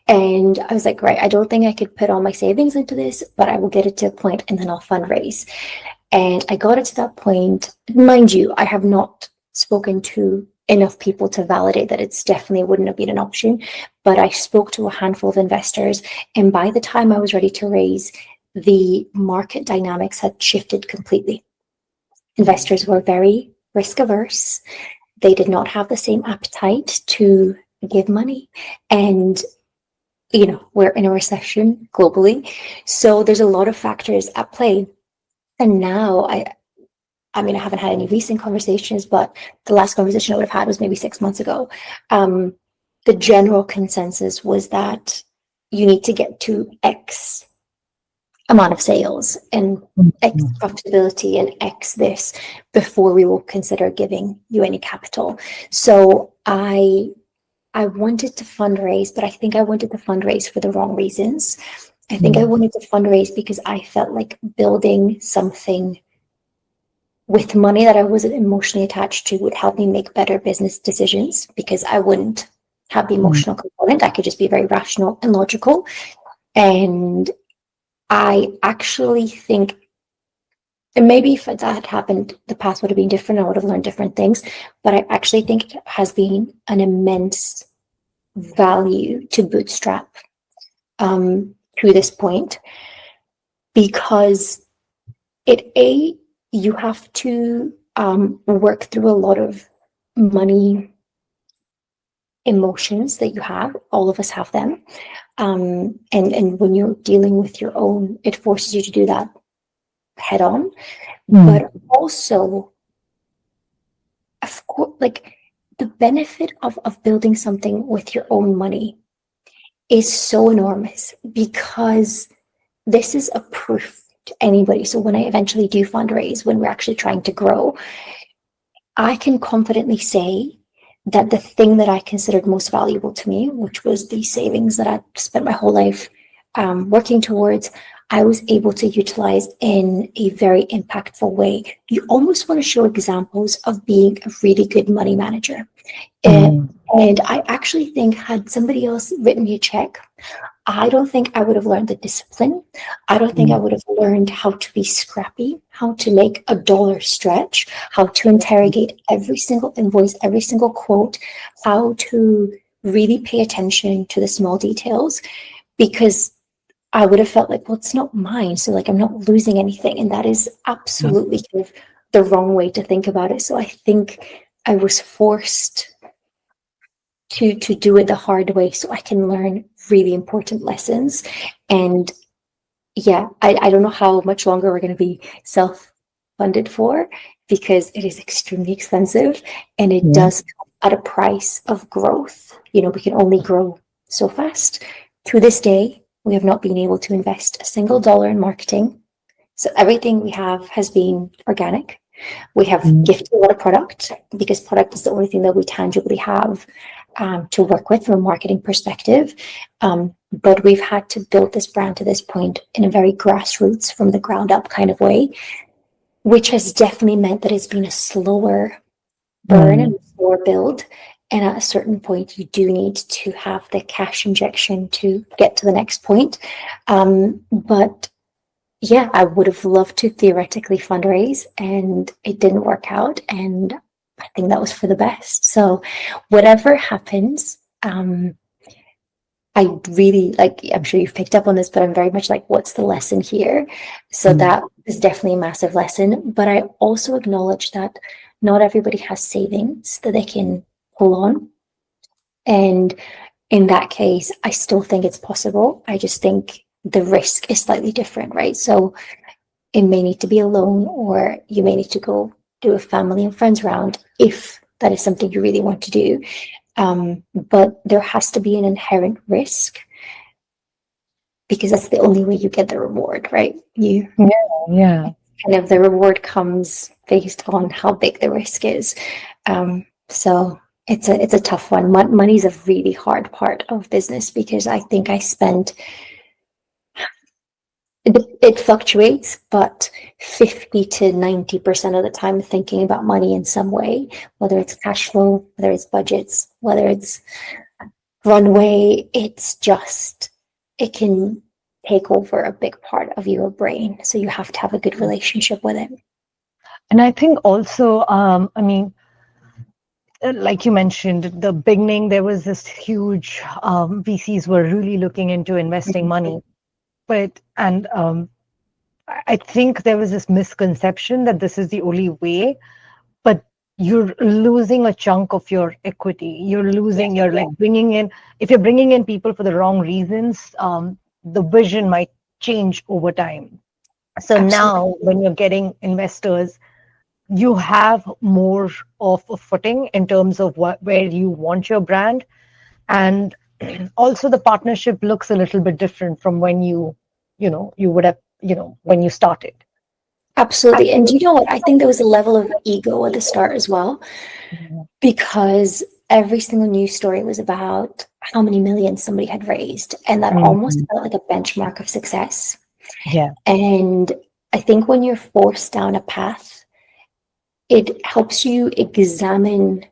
And I was like, right, I don't think I could put all my savings into this, but I will get it to a point and then I'll fundraise. And I got it to that point. Mind you, I have not spoken to enough people to validate that it's definitely wouldn't have been an option. But I spoke to a handful of investors. And by the time I was ready to raise, the market dynamics had shifted completely. Investors were very risk averse. They did not have the same appetite to give money. And, we're in a recession globally. So there's a lot of factors at play. And now I haven't had any recent conversations, but the last conversation I would have had was maybe 6 months ago. The general consensus was that you need to get to X amount of sales and X profitability and X this before we will consider giving you any capital. So I wanted to fundraise, but I think I wanted to fundraise for the wrong reasons. I think I wanted to fundraise because I felt like building something with money that I wasn't emotionally attached to would help me make better business decisions, because I wouldn't have the emotional component. I could just be very rational and logical. And I actually think, and maybe if that had happened, the path would have been different. I would have learned different things. But I actually think it has been an immense value to bootstrap to this point, because you have to work through a lot of money emotions that you have. All of us have them. And when you're dealing with your own, it forces you to do that head on. But also, of course, the benefit of building something with your own money is so enormous, because this is a proof to anybody. So when I eventually do fundraise, when we're actually trying to grow, I can confidently say that the thing that I considered most valuable to me, which was the savings that I spent my whole life working towards, I was able to utilize in a very impactful way. You almost want to show examples of being a really good money manager. And I actually think, had somebody else written me a check, I don't think I would have learned the discipline. I don't think I would have learned how to be scrappy, how to make a dollar stretch, how to interrogate every single invoice, every single quote, how to really pay attention to the small details, because I would have felt like, well, it's not mine. So like, I'm not losing anything. And that is absolutely kind of the wrong way to think about it. So I think I was forced to do it the hard way so I can learn really important lessons. And yeah, I don't know how much longer we're going to be self-funded for, because it is extremely expensive, and it does come at a price of growth. You know, we can only grow so fast. To this day, we have not been able to invest a single dollar in marketing. So everything we have has been organic. We have gifted a lot of product, because product is the only thing that we tangibly have to work with from a marketing perspective. But we've had to build this brand to this point in a very grassroots, from the ground up kind of way, which has definitely meant that it's been a slower burn and a slower build. And at a certain point, you do need to have the cash injection to get to the next point. But yeah, I would have loved to theoretically fundraise, and it didn't work out. And I think that was for the best. So whatever happens, I really, like, I'm sure you've picked up on this, but I'm very much like, what's the lesson here? So that is definitely a massive lesson. But I also acknowledge that not everybody has savings that they can pull on. And in that case, I still think it's possible. I just think the risk is slightly different, right? So it may need to be a loan, or you may need to go do a family and friends round if that is something you really want to do. But there has to be an inherent risk, because that's the only way you get the reward, right? Kind of the reward comes based on how big the risk is. So it's a tough one. Money's a really hard part of business, because I think I spent, it fluctuates, but 50 to 90% of the time thinking about money in some way, whether it's cash flow, whether it's budgets, whether it's runway. It's just, it can take over a big part of your brain. So you have to have a good relationship with it. And I think also, I mean, like you mentioned, the beginning, there was this huge, VCs were really looking into investing money. But, and I think there was this misconception that this is the only way, but you're losing a chunk of your equity. You're losing, you're like bringing in, if you're bringing in people for the wrong reasons, the vision might change over time. So now when you're getting investors, you have more of a footing in terms of where you want your brand. And also the partnership looks a little bit different from when you would have, when you started. Absolutely. And you know what? I think there was a level of ego at the start as well, because every single news story was about how many millions somebody had raised. And that almost felt like a benchmark of success. Yeah. And I think when you're forced down a path, it helps you examine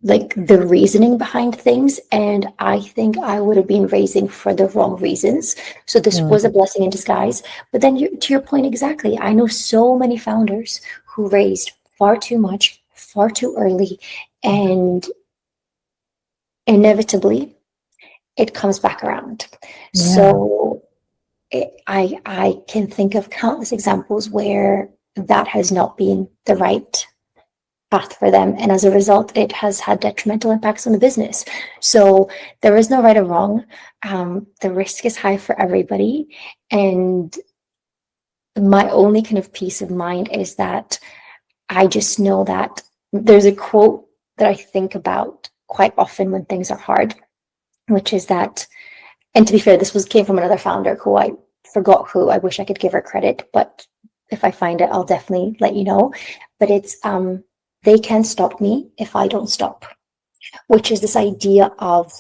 like the reasoning behind things. And I think I would have been raising for the wrong reasons. So this was a blessing in disguise. But then to your point, exactly, I know so many founders who raised far too much, far too early, and inevitably it comes back around. So I can think of countless examples where that has not been the right path for them, and as a result it has had detrimental impacts on the business. So there is no right or wrong. The risk is high for everybody, and my only kind of peace of mind is that I just know that there's a quote that I think about quite often when things are hard, which is that, and to be fair, this came from another founder who I forgot who. I wish I could give her credit, but if I find it, I'll definitely let you know. But it's they can't stop me if I don't stop, which is this idea of,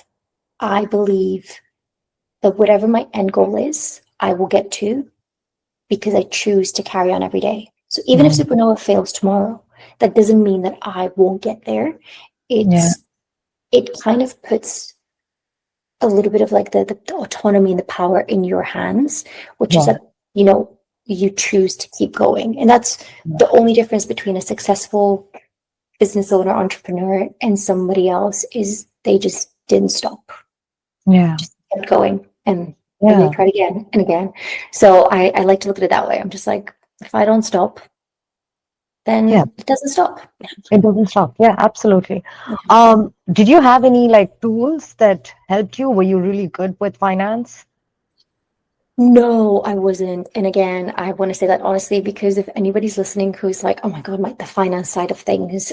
I believe that whatever my end goal is, I will get to, because I choose to carry on every day. So even if Supernova fails tomorrow, that doesn't mean that I won't get there. It kind of puts a little bit of like the autonomy and the power in your hands, which is Yeah. that, you choose to keep going. And that's the only difference between a successful business owner, entrepreneur, and somebody else, is they just didn't stop, Yeah. just kept going. And Yeah. they tried again and again. So I like to look at it that way. I'm just like, if I don't stop, then it doesn't stop. It doesn't stop. Yeah, absolutely. Yeah. Did you have any like tools that helped you? Were you really good with finance? No, I wasn't. And again, I want to say that honestly, because if anybody's listening who's like, oh my God, the finance side of things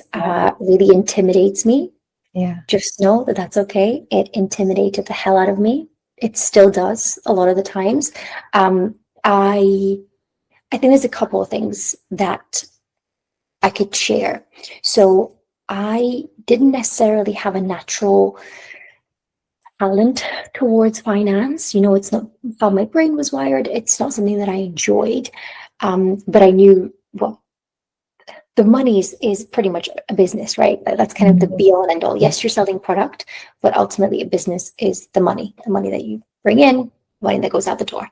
really intimidates me, Yeah. just know that that's okay. It intimidated the hell out of me. It still does a lot of the times. I think there's a couple of things that I could share. So I didn't necessarily have a natural talent towards finance. It's not how my brain was wired. It's not something that I enjoyed. But I knew, well, the money is pretty much a business, right? That's kind of the be all and end all. Yes, you're selling product, but ultimately a business is the money that you bring in, money that goes out the door,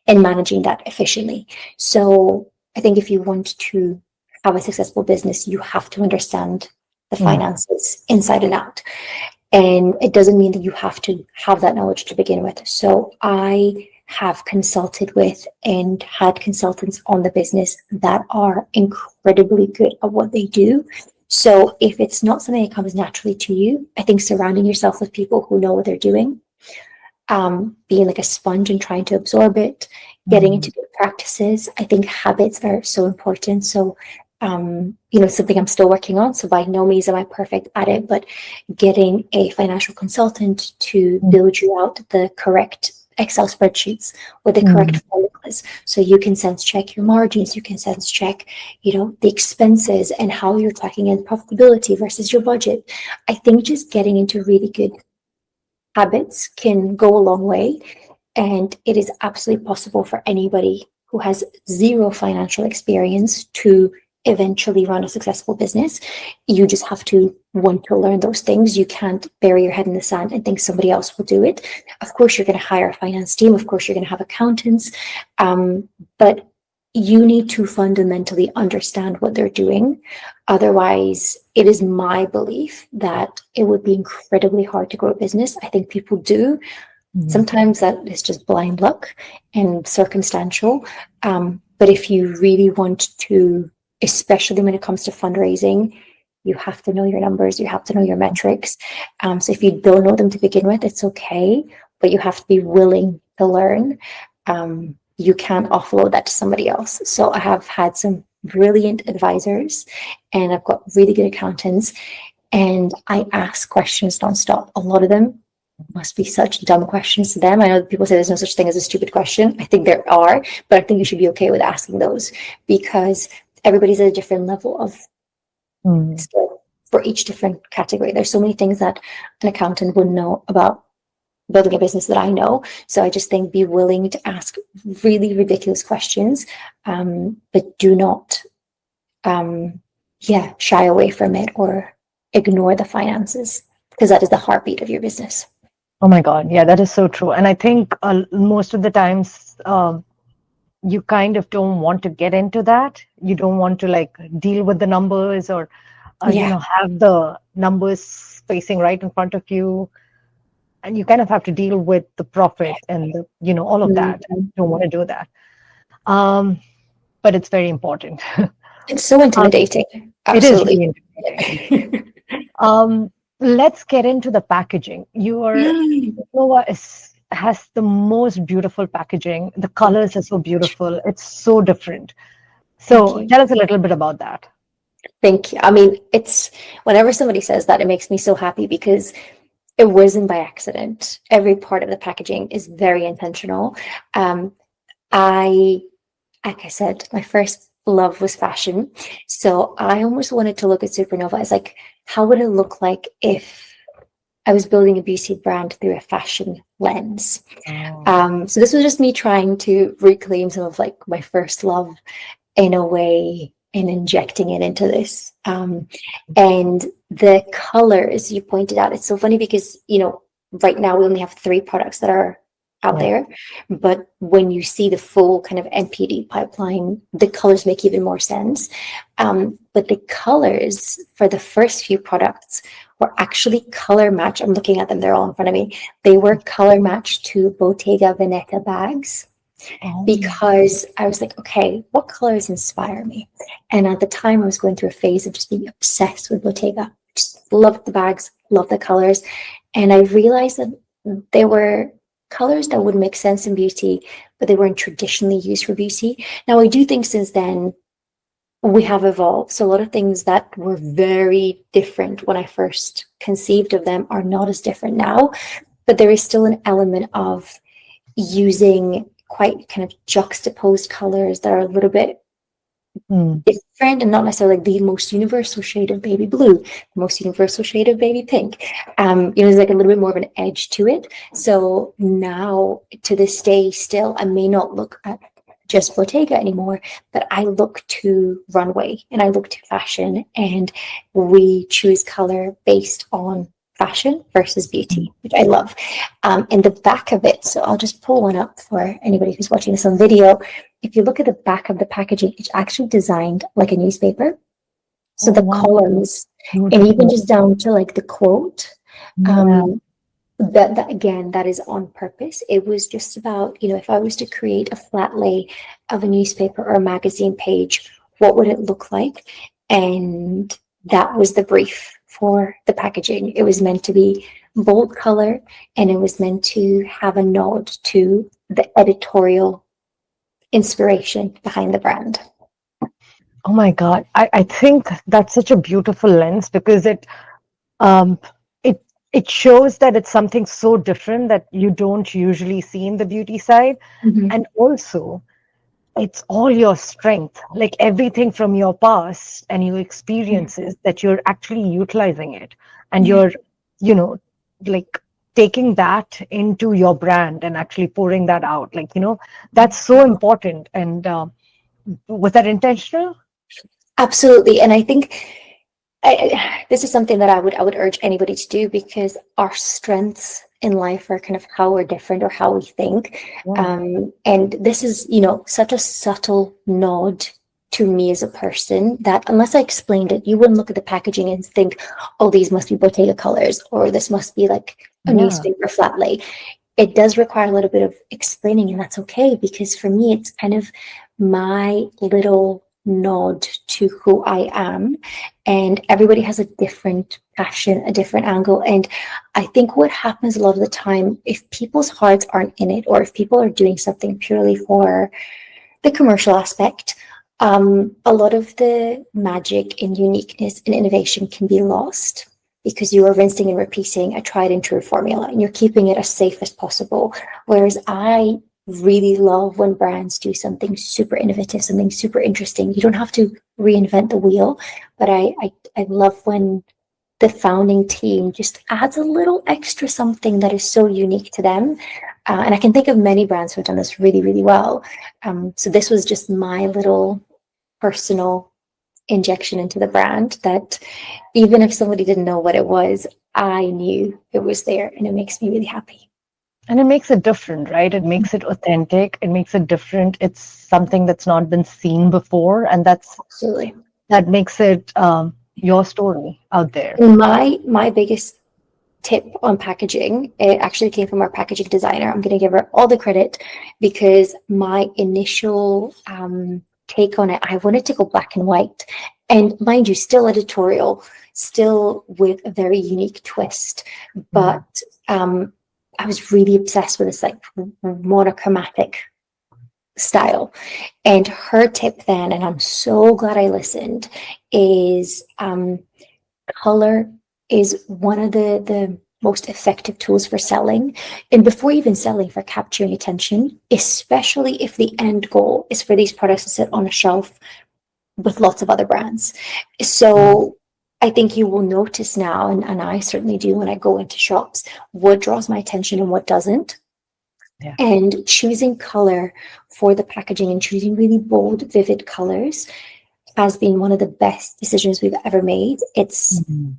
and managing that efficiently. So I think if you want to have a successful business, you have to understand the finances inside and out. And it doesn't mean that you have to have that knowledge to begin with. So I have consulted with and had consultants on the business that are incredibly good at what they do. So if it's not something that comes naturally to you, I think surrounding yourself with people who know what they're doing, being like a sponge and trying to absorb it, getting into good practices. I think habits are so important. So something I'm still working on. So by no means am I perfect at it, but getting a financial consultant to build you out the correct Excel spreadsheets with the correct formulas. So you can sense check your margins, you can sense check, the expenses and how you're tracking in profitability versus your budget. I think just getting into really good habits can go a long way. And it is absolutely possible for anybody who has zero financial experience to eventually run a successful business. You just have to want to learn those things. You can't bury your head in the sand and think somebody else will do it. Of course, you're going to hire a finance team. Of course, you're going to have accountants. But you need to fundamentally understand what they're doing. Otherwise, it is my belief that it would be incredibly hard to grow a business. I think people do. Sometimes that is just blind luck and circumstantial. But if you really want to, especially when it comes to fundraising, you have to know your numbers, you have to know your metrics. So if you don't know them to begin with, it's okay, but you have to be willing to learn. You can't offload that to somebody else. So I have had some brilliant advisors and I've got really good accountants, and I ask questions nonstop. A lot of them must be such dumb questions to them. I know people say there's no such thing as a stupid question. I think there are, but I think you should be okay with asking those, because everybody's at a different level of skill for each different category. There's so many things that an accountant wouldn't know about building a business that I know. So I just think be willing to ask really ridiculous questions, but do not shy away from it or ignore the finances, because that is the heartbeat of your business. Oh my God. Yeah, that is so true. And I think most of the times you kind of don't want to get into that. You don't want to like deal with the numbers or, have the numbers facing right in front of you. And you kind of have to deal with the profit and, all of that. You don't want to do that. But it's very important. It's so intimidating. It is Absolutely. really intimidating. Let's get into the packaging. Your Nova has the most beautiful packaging. The colors are so beautiful. It's so different. So tell us a little bit about that. Thank you. I mean, it's whenever somebody says that, it makes me so happy because it wasn't by accident. Every part of the packaging is very intentional. Like I said, my first love was fashion. So I almost wanted to look at Supernova as like, how would it look like if I was building a beauty brand through a fashion lens? So this was just me trying to reclaim some of like my first love in a way and injecting it into this. And the colors you pointed out, it's so funny because, right now we only have 3 products that are out there, but when you see the full kind of NPD pipeline, the colors make even more sense. But the colors for the first few products were actually color match. I'm looking at them, they're all in front of me. They were color matched to Bottega Veneta bags. Because I was like, okay, what colors inspire me? And at the time I was going through a phase of just being obsessed with Bottega. Just loved the bags, loved the colors. And I realized that there were colors that would make sense in beauty, but they weren't traditionally used for beauty. Now, I do think since then we have evolved. So a lot of things that were very different when I first conceived of them are not as different now, but there is still an element of using quite kind of juxtaposed colors that are a little bit different and not necessarily like the most universal shade of baby blue, the most universal shade of baby pink. There's like a little bit more of an edge to it. So now to this day still, I may not look at just Bottega anymore, but I look to runway and I look to fashion, and we choose color based on fashion versus beauty, which I love. In the back of it, so I'll just pull one up for anybody who's watching this on video. If you look at the back of the packaging, it's actually designed like a newspaper. So the columns, and even just down to like the quote, that again, that is on purpose. It was just about, if I was to create a flat lay of a newspaper or a magazine page, what would it look like? And that was the brief for the packaging. It was meant to be bold color, and it was meant to have a nod to the editorial inspiration behind the brand. Oh my God. I think that's such a beautiful lens, because it shows that it's something so different that you don't usually see in the beauty side. And also it's all your strength, like everything from your past and your experiences, that you're actually utilizing it, and you're, like taking that into your brand and actually pouring that out. Like, that's so important. And was that intentional? Absolutely. And I think this is something that I would urge anybody to do, because our strengths in life are kind of how we're different or how we think. And this is, such a subtle nod to me as a person that unless I explained it, you wouldn't look at the packaging and think, oh, these must be Bottega colors, or this must be like a newspaper flat lay. It does require a little bit of explaining, and that's okay, because for me, it's kind of my little nod to who I am, and everybody has a different passion, a different angle. And I think what happens a lot of the time, if people's hearts aren't in it, or if people are doing something purely for the commercial aspect, a lot of the magic and uniqueness and innovation can be lost, because you are rinsing and repeating a tried and true formula, and you're keeping it as safe as possible. Whereas I really love when brands do something super innovative, something super interesting. You don't have to reinvent the wheel, but I love when the founding team just adds a little extra something that is so unique to them. And I can think of many brands who have done this really, really well. So this was just my little personal injection into the brand, that even if somebody didn't know what it was, I knew it was there, and it makes me really happy. And it makes it different, right? It makes it authentic. It makes it different. It's something that's not been seen before. And Absolutely. That makes it your story out there. My biggest tip on packaging, it actually came from our packaging designer. I'm going to give her all the credit, because my initial take on it, I wanted to go black and white. And mind you, still editorial, still with a very unique twist. But I was really obsessed with this like monochromatic style. And her tip then, and I'm so glad I listened, is color is one of the most effective tools for selling. And before even selling, for capturing attention, especially if the end goal is for these products to sit on a shelf with lots of other brands. So I think you will notice now, and I certainly do when I go into shops, what draws my attention and what doesn't. And choosing color for the packaging, and choosing really bold, vivid colors has been one of the best decisions we've ever made. It's, Mhm.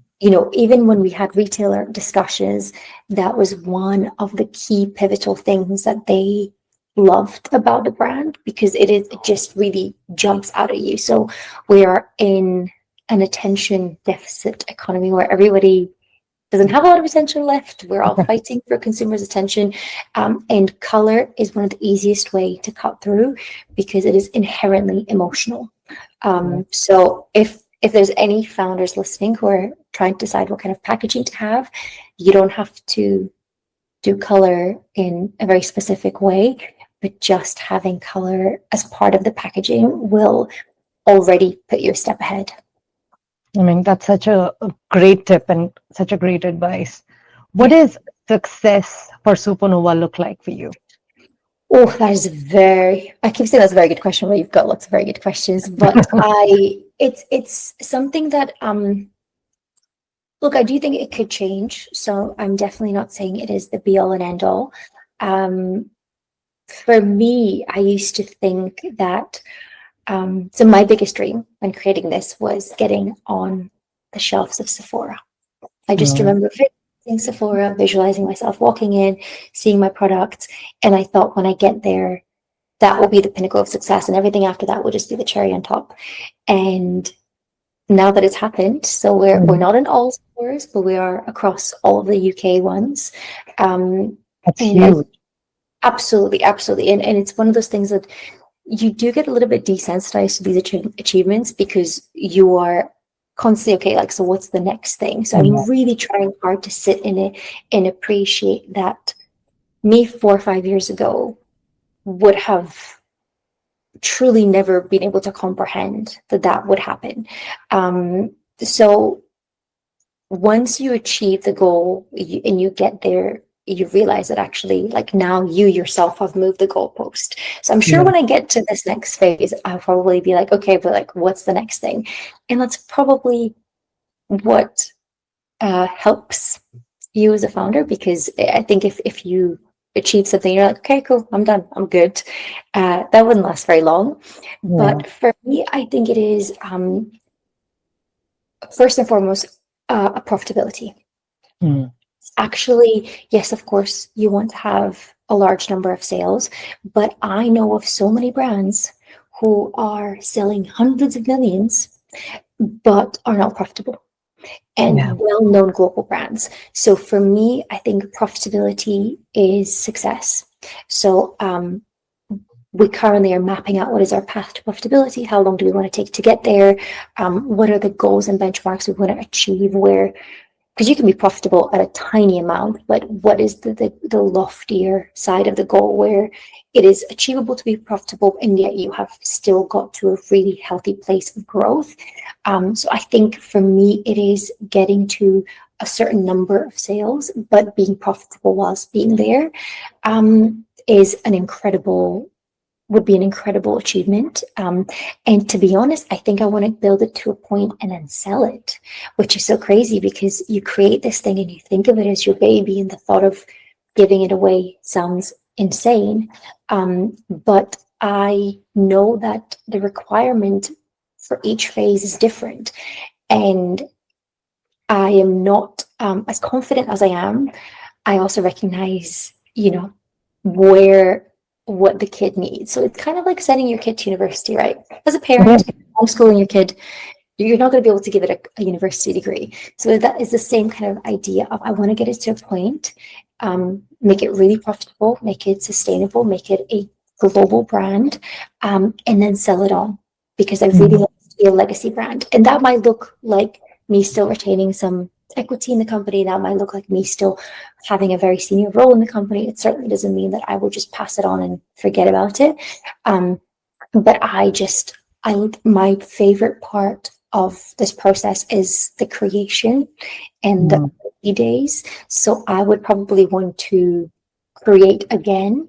even when we had retailer discussions, that was one of the key pivotal things that they loved about the brand, because it just really jumps out at you. So we are in an attention deficit economy where everybody doesn't have a lot of attention left. We're all fighting for consumers' attention. And color is one of the easiest way to cut through, because it is inherently emotional. So if there's any founders listening who are trying to decide what kind of packaging to have, you don't have to do color in a very specific way, but just having color as part of the packaging will already put you a step ahead. I mean, that's such a great tip and such a great advice. What Yeah. does success for Supernova look like for you? Oh, that is I keep saying that's a very good question. Well, you've got lots of very good questions, but it's something that, look, I do think it could change. So I'm definitely not saying it is the be all and end all. For me, I used to think that, so my biggest dream when creating this was getting on the shelves of Sephora. I just Mm. remember visiting Sephora, visualizing myself walking in, seeing my products, and I thought, when I get there, that will be the pinnacle of success, and everything after that will just be the cherry on top. And now that it's happened, so we're Mm. not in all stores, but we are across all of the UK ones. That's And I huge. absolutely, absolutely, and it's one of those things that you do get a little bit desensitized to these achievements, because you are constantly, okay, like, so what's the next thing? So I'm Yeah. really trying hard to sit in it and appreciate that me 4 or 5 years ago would have truly never been able to comprehend that that would happen. So once you achieve the goal, and you get there, you realize that actually, like, now you yourself have moved the goalpost. So I'm sure Yeah. when I get to this next phase, I'll probably be like, okay, but like, what's the next thing? And that's probably what helps you as a founder, because I think if you achieve something, you're like, okay, cool, I'm done, I'm good. That wouldn't last very long. Yeah. But for me, I think it is, first and foremost, a profitability. Mm. Actually, yes, of course, you want to have a large number of sales, but I know of so many brands who are selling hundreds of millions but are not profitable, Yeah. and well-known global brands. So for me, I think profitability is success. So we currently are mapping out what is our path to profitability. How long do we want to take to get there? What are the goals and benchmarks we want to achieve? Where, because you can be profitable at a tiny amount, but what is the loftier side of the goal where it is achievable to be profitable, and yet you have still got to a really healthy place of growth. So I think for me, it is getting to a certain number of sales, but being profitable whilst being there, is an incredible would be an incredible achievement. And to be honest, I think I want to build it to a point and then sell it, which is so crazy, because you create this thing and you think of it as your baby, and the thought of giving it away sounds insane. But I know that the requirement for each phase is different. And I am not as confident as I am. I also recognize, where what the kid needs. So it's kind of like sending your kid to university, right? As a Yeah. parent, homeschooling your kid, you're not going to be able to give it a university degree. So that is the same kind of idea of, I want to get it to a point, make it really profitable, make it sustainable, make it a global brand, and then sell it on, because I really Mm. want it to be a legacy brand. And that might look like me still retaining some equity in the company. That might look like me still having a very senior role in the company. It certainly doesn't mean that I will just pass it on and forget about it. But my favorite part of this process is the creation and the Mm. early days. So I would probably want to create again,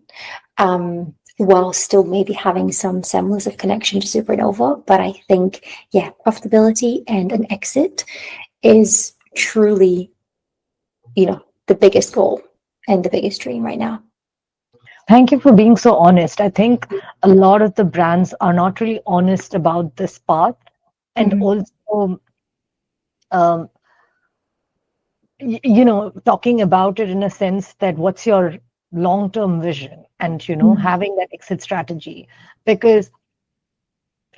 while still maybe having some semblance of connection to Supernova. But I think, yeah, profitability and an exit is truly, the biggest goal and the biggest dream right now. Thank you for being so honest. I think a lot of the brands are not really honest about this part. and also um, talking about it in a sense that what's your long-term vision, and having that exit strategy, because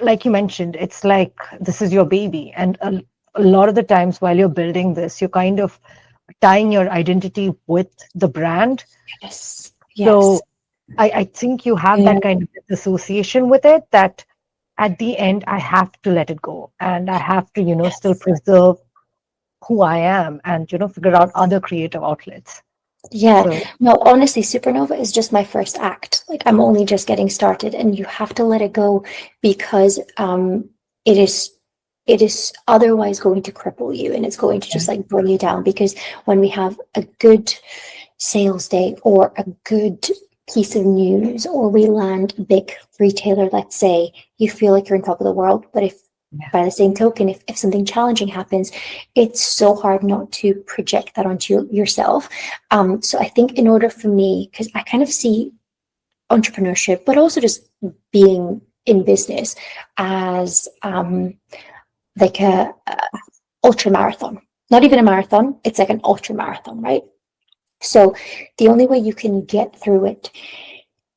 like you mentioned, it's like this is your baby, and a lot of the times while you're building this, you're kind of tying your identity with the brand. Yes. So Yes. I think you have Yeah. that kind of association with it, that at the end I have to let it go, and I have to still Yes. preserve who I am, and figure out other creative outlets. Yeah. So No, honestly, Supernova is just my first act. Like I'm only just getting started, and you have to let it go because it is it is otherwise going to cripple you, and it's going to just like bring you down. Because when we have a good sales day or a good piece of news, or we land a big retailer, let's say, you feel like you're on top of the world. But if yeah, by the same token, if something challenging happens, it's so hard not to project that onto yourself. So I think in order for me, because I kind of see entrepreneurship, but also just being in business as like a ultra marathon, not even a marathon, it's like an ultra marathon, right? So the only way you can get through it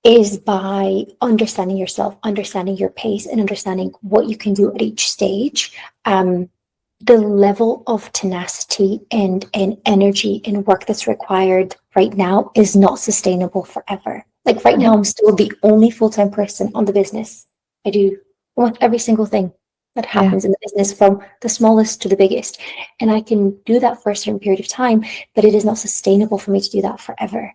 is by understanding yourself, understanding your pace, and understanding what you can do at each stage. The level of tenacity and energy and work that's required right now is not sustainable forever. Like right now, I'm still the only full-time person on the business. I do almost every single thing that yeah. happens in the business, from the smallest to the biggest. And I can do that for a certain period of time, but it is not sustainable for me to do that forever.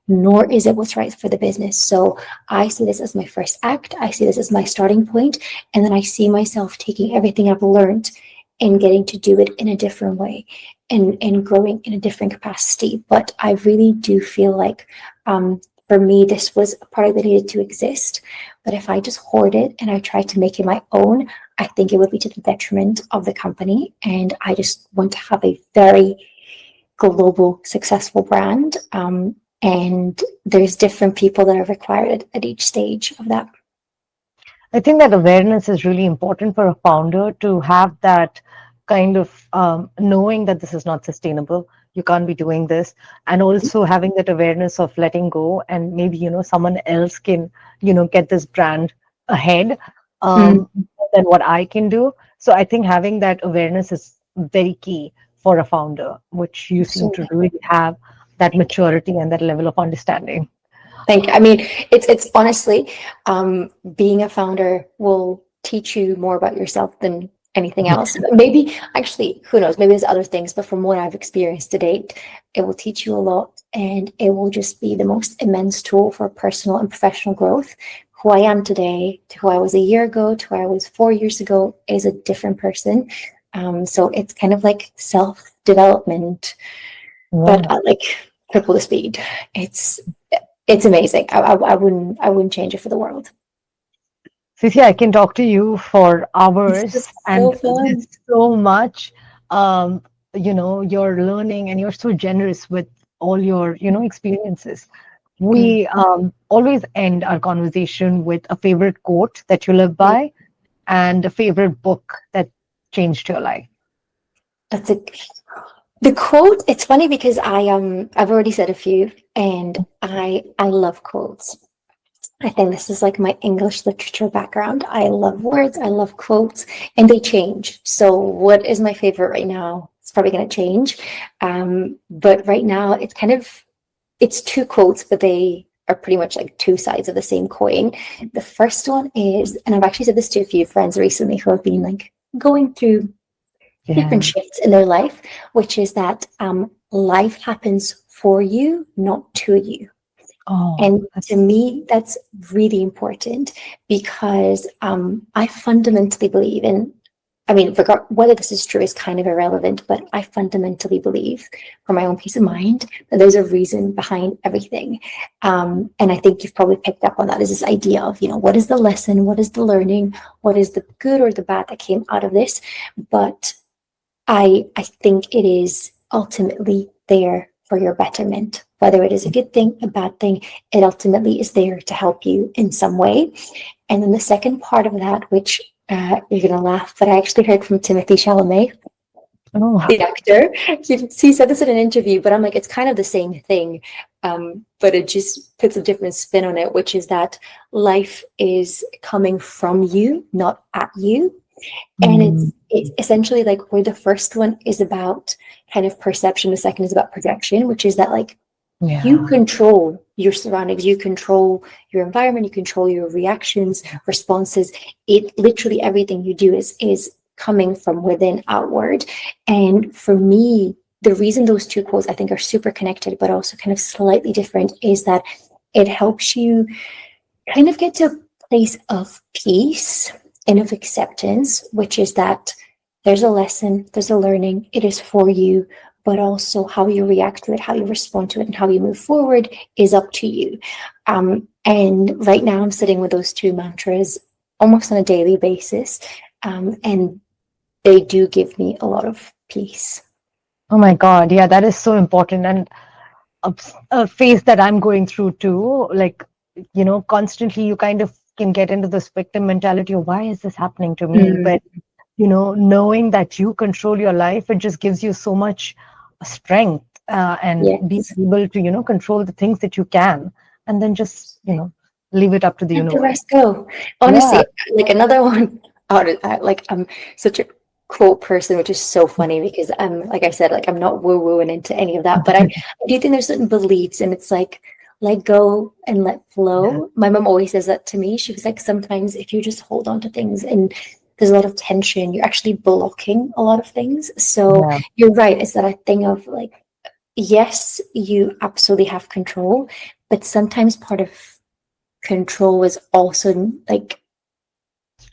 Nor is it what's right for the business. So I see this as my first act. I see this as my starting point, and then I see myself taking everything I've learned and getting to do it in a different way, and growing in a different capacity. But I really do feel like for me, this was a product that needed to exist. But if I just hoard it and I try to make it my own, I think it would be to the detriment of the company. And I just want to have a very global, successful brand. And there's different people that are required at each stage of that. I think that awareness is really important for a founder, to have that kind of knowing that this is not sustainable. You can't be doing this, and also having that awareness of letting go, and maybe someone else can get this brand ahead Mm, um, than what I can do. So I think having that awareness is very key for a founder, which you seem to absolutely. really have that maturity and that level of understanding. Thank you. I mean, it's honestly, being a founder will teach you more about yourself than anything else. Maybe, actually, who knows? Maybe there's other things, but from what I've experienced to date, it will teach you a lot, and it will just be the most immense tool for personal and professional growth. Who I am today to who I was a year ago to who I was 4 years ago is a different person. So it's kind of like self-development, but Yeah. at like triple the speed. It's it's amazing. I wouldn't change it for the world. Cici, I can talk to you for This hours, is so and fun. there's so much, um, you're learning, and you're so generous with all your, experiences. Mm. We always end our conversation with a favorite quote that you live by, and a favorite book that changed your life. That's a the quote. It's funny because I've already said a few, and I love quotes. I think this is like my English literature background. I love words, I love quotes, and they change. So what is my favorite right now? It's probably going to change. But right now it's two quotes, but they are pretty much like two sides of the same coin. The first one is, and I've actually said this to a few friends recently who have been like going through different Yeah. shifts in their life, which is that life happens for you, not to you. Oh, And to me, that's really important because I fundamentally believe in, I mean, whether this is true is kind of irrelevant, but I fundamentally believe, for my own peace of mind, that there's a reason behind everything. And I think you've probably picked up on that, is this idea of, what is the lesson? What is the learning? What is the good or the bad that came out of this? But I think it is ultimately there for your betterment. Whether it is a good thing, a bad thing, it ultimately is there to help you in some way. And then the second part of that, which you're going to laugh, but I actually heard from Timothy Chalamet, Oh, the actor. He said this in an interview, but I'm like, it's kind of the same thing. But it just puts a different spin on it, which is that life is coming from you, not at you. And it's essentially like where the first one is about kind of perception, the second is about projection, which is that like you control your surroundings, you control your environment, you control your reactions, responses. It literally everything you do is coming from within outward. And for me, the reason those two quotes I think are super connected, but also kind of slightly different, is that it helps you kind of get to a place of peace and of acceptance, which is that there's a lesson, there's a learning, it is for you, but also how you react to it, how you respond to it, and how you move forward is up to you. And right now I'm sitting with those two mantras almost on a daily basis. And they do give me a lot of peace. oh my God. Yeah, that is so important. And a phase that I'm going through too, like, constantly you kind of can get into this victim mentality of why is this happening to me? But, knowing that you control your life, it just gives you so much strength and being able to, control the things that you can, and then just, leave it up to the Let the universe. rest go. Honestly, like another one, like I'm such a quote person, which is so funny because like I said, like I'm not woo-wooing into any of that, but I do think there's certain beliefs, and it's like let go and let flow. My mom always says that to me. She was like, sometimes if you just hold on to things and there's a lot of tension, you're actually blocking a lot of things. So you're right. It's that thing of like, yes, you absolutely have control, but sometimes part of control is also like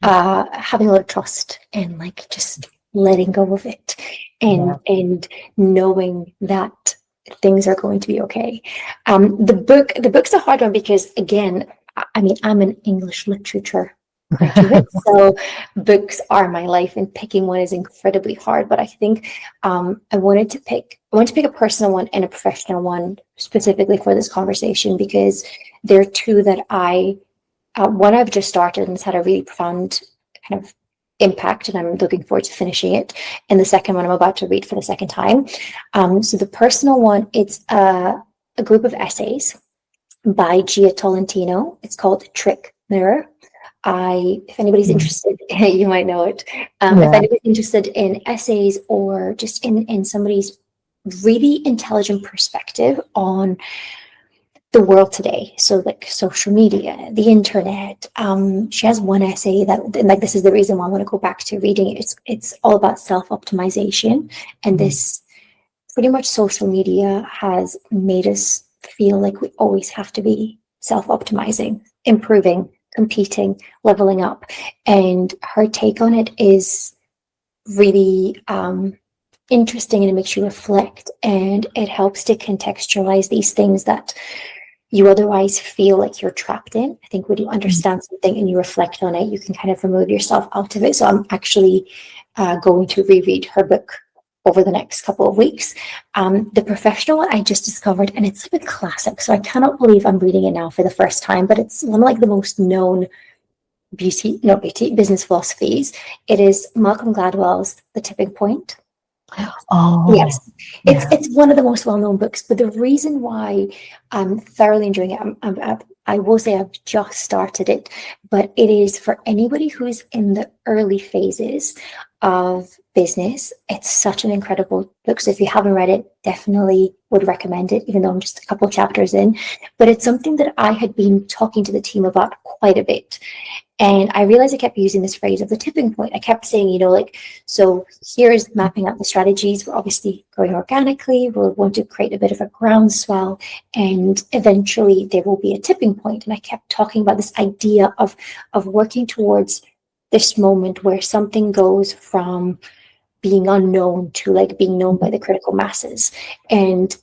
having a lot of trust and like just letting go of it and knowing that things are going to be okay. The book's a hard one because again, I mean, I'm an English literature graduate, so books are my life, and picking one is incredibly hard. But I think I wanted to pick a personal one and a professional one specifically for this conversation, because there are two that one I've just started and it's had a really profound kind of impact, and I'm looking forward to finishing it. And the second one I'm about to read for the second time. So the personal one, it's a group of essays by Gia Tolentino. It's called Trick Mirror. If anybody's interested, you might know it. If anybody's interested in essays or just in somebody's really intelligent perspective on the world today, so like social media, the internet. She has one essay that, like, this is the reason why I want to go back to reading it. It's all about self-optimization, and this pretty much social media has made us feel like we always have to be self-optimizing, improving, competing, leveling up. And her take on it is really interesting, and it makes you reflect, and it helps to contextualize these things that you otherwise feel like you're trapped in. I think when you understand something and you reflect on it, you can kind of remove yourself out of it. So I'm actually going to reread her book over the next couple of weeks. The professional one I just discovered, and it's like a classic. So I cannot believe I'm reading it now for the first time, but it's one of like the most known business philosophies. It is Malcolm Gladwell's The Tipping Point. Oh, yes, it's one of the most well-known books, but the reason why I'm thoroughly enjoying it, I will say I've just started it, but it is for anybody who is in the early phases of business. It's such an incredible book. So if you haven't read it, definitely would recommend it, even though I'm just a couple of chapters in. But it's something that I had been talking to the team about quite a bit. And I realized I kept using this phrase of the tipping point. I kept saying, like, so here's mapping out the strategies. We're obviously growing organically. We'll want to create a bit of a groundswell, and eventually there will be a tipping point. And I kept talking about this idea of working towards this moment where something goes from being unknown to like being known by the critical masses. And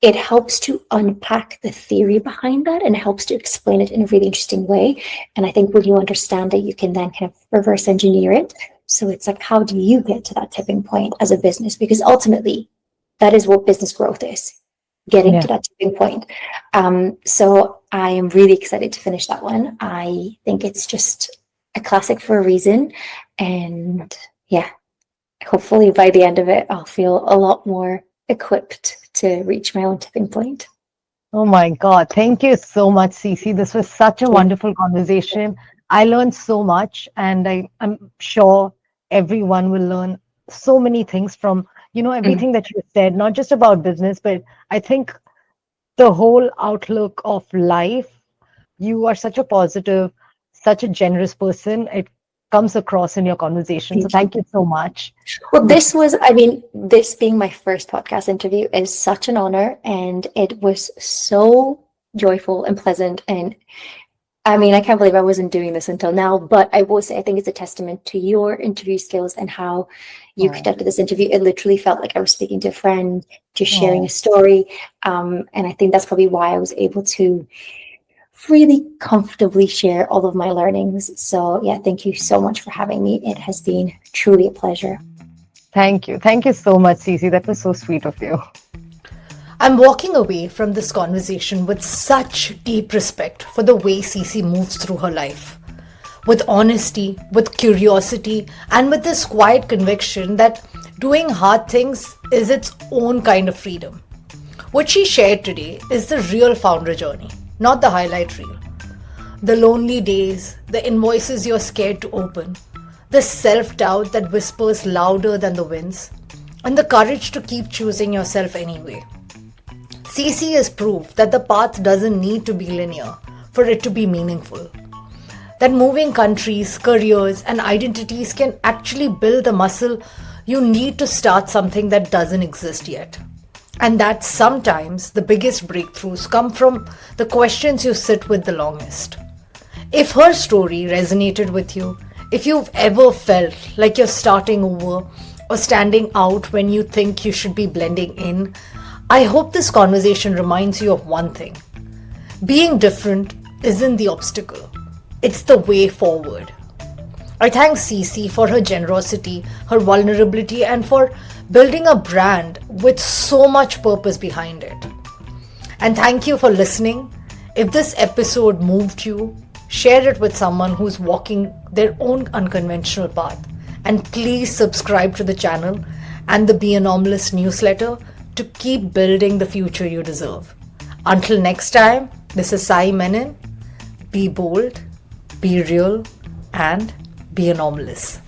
it helps to unpack the theory behind that and helps to explain it in a really interesting way. And I think when you understand it, you can then kind of reverse engineer it. So it's like, how do you get to that tipping point as a business? Because ultimately, that is what business growth is, getting to that tipping point. So I am really excited to finish that one. I think it's just a classic for a reason. And yeah, hopefully by the end of it, I'll feel a lot more equipped to reach my own tipping point. Oh my God. Thank you so much, Cici. This was such a wonderful conversation. I learned so much, and I'm sure everyone will learn so many things from, everything that you said, not just about business, but I think the whole outlook of life. You are such a positive, such a generous person. It comes across in your conversation. So thank you so much. Well, this being my first podcast interview is such an honor, and it was so joyful and pleasant. And I can't believe I wasn't doing this until now, but I will say I think it's a testament to your interview skills and how you conducted this interview. It literally felt like I was speaking to a friend, just sharing a story. And I think that's probably why I was able to really comfortably share all of my learnings. So yeah, thank you so much for having me. It has been truly a pleasure. Thank you. Thank you so much, Cici. That was so sweet of you. I'm walking away from this conversation with such deep respect for the way Cici moves through her life. With honesty, with curiosity, and with this quiet conviction that doing hard things is its own kind of freedom. What she shared today is the real founder journey, not the highlight reel. The lonely days, the invoices you're scared to open, the self-doubt that whispers louder than the winds, and the courage to keep choosing yourself anyway. Cici is proof that the path doesn't need to be linear for it to be meaningful. That moving countries, careers, and identities can actually build the muscle you need to start something that doesn't exist yet. And that sometimes the biggest breakthroughs come from the questions you sit with the longest. If her story resonated with you, if you've ever felt like you're starting over or standing out when you think you should be blending in, I hope this conversation reminds you of one thing. Being different isn't the obstacle, it's the way forward. I thank Cici for her generosity, her vulnerability, and for building a brand with so much purpose behind it. And thank you for listening. If this episode moved you, share it with someone who's walking their own unconventional path. And please subscribe to the channel and the Be Anomalous newsletter to keep building the future you deserve. Until next time, this is Sai Menon. Be bold, be real, and be anomalous.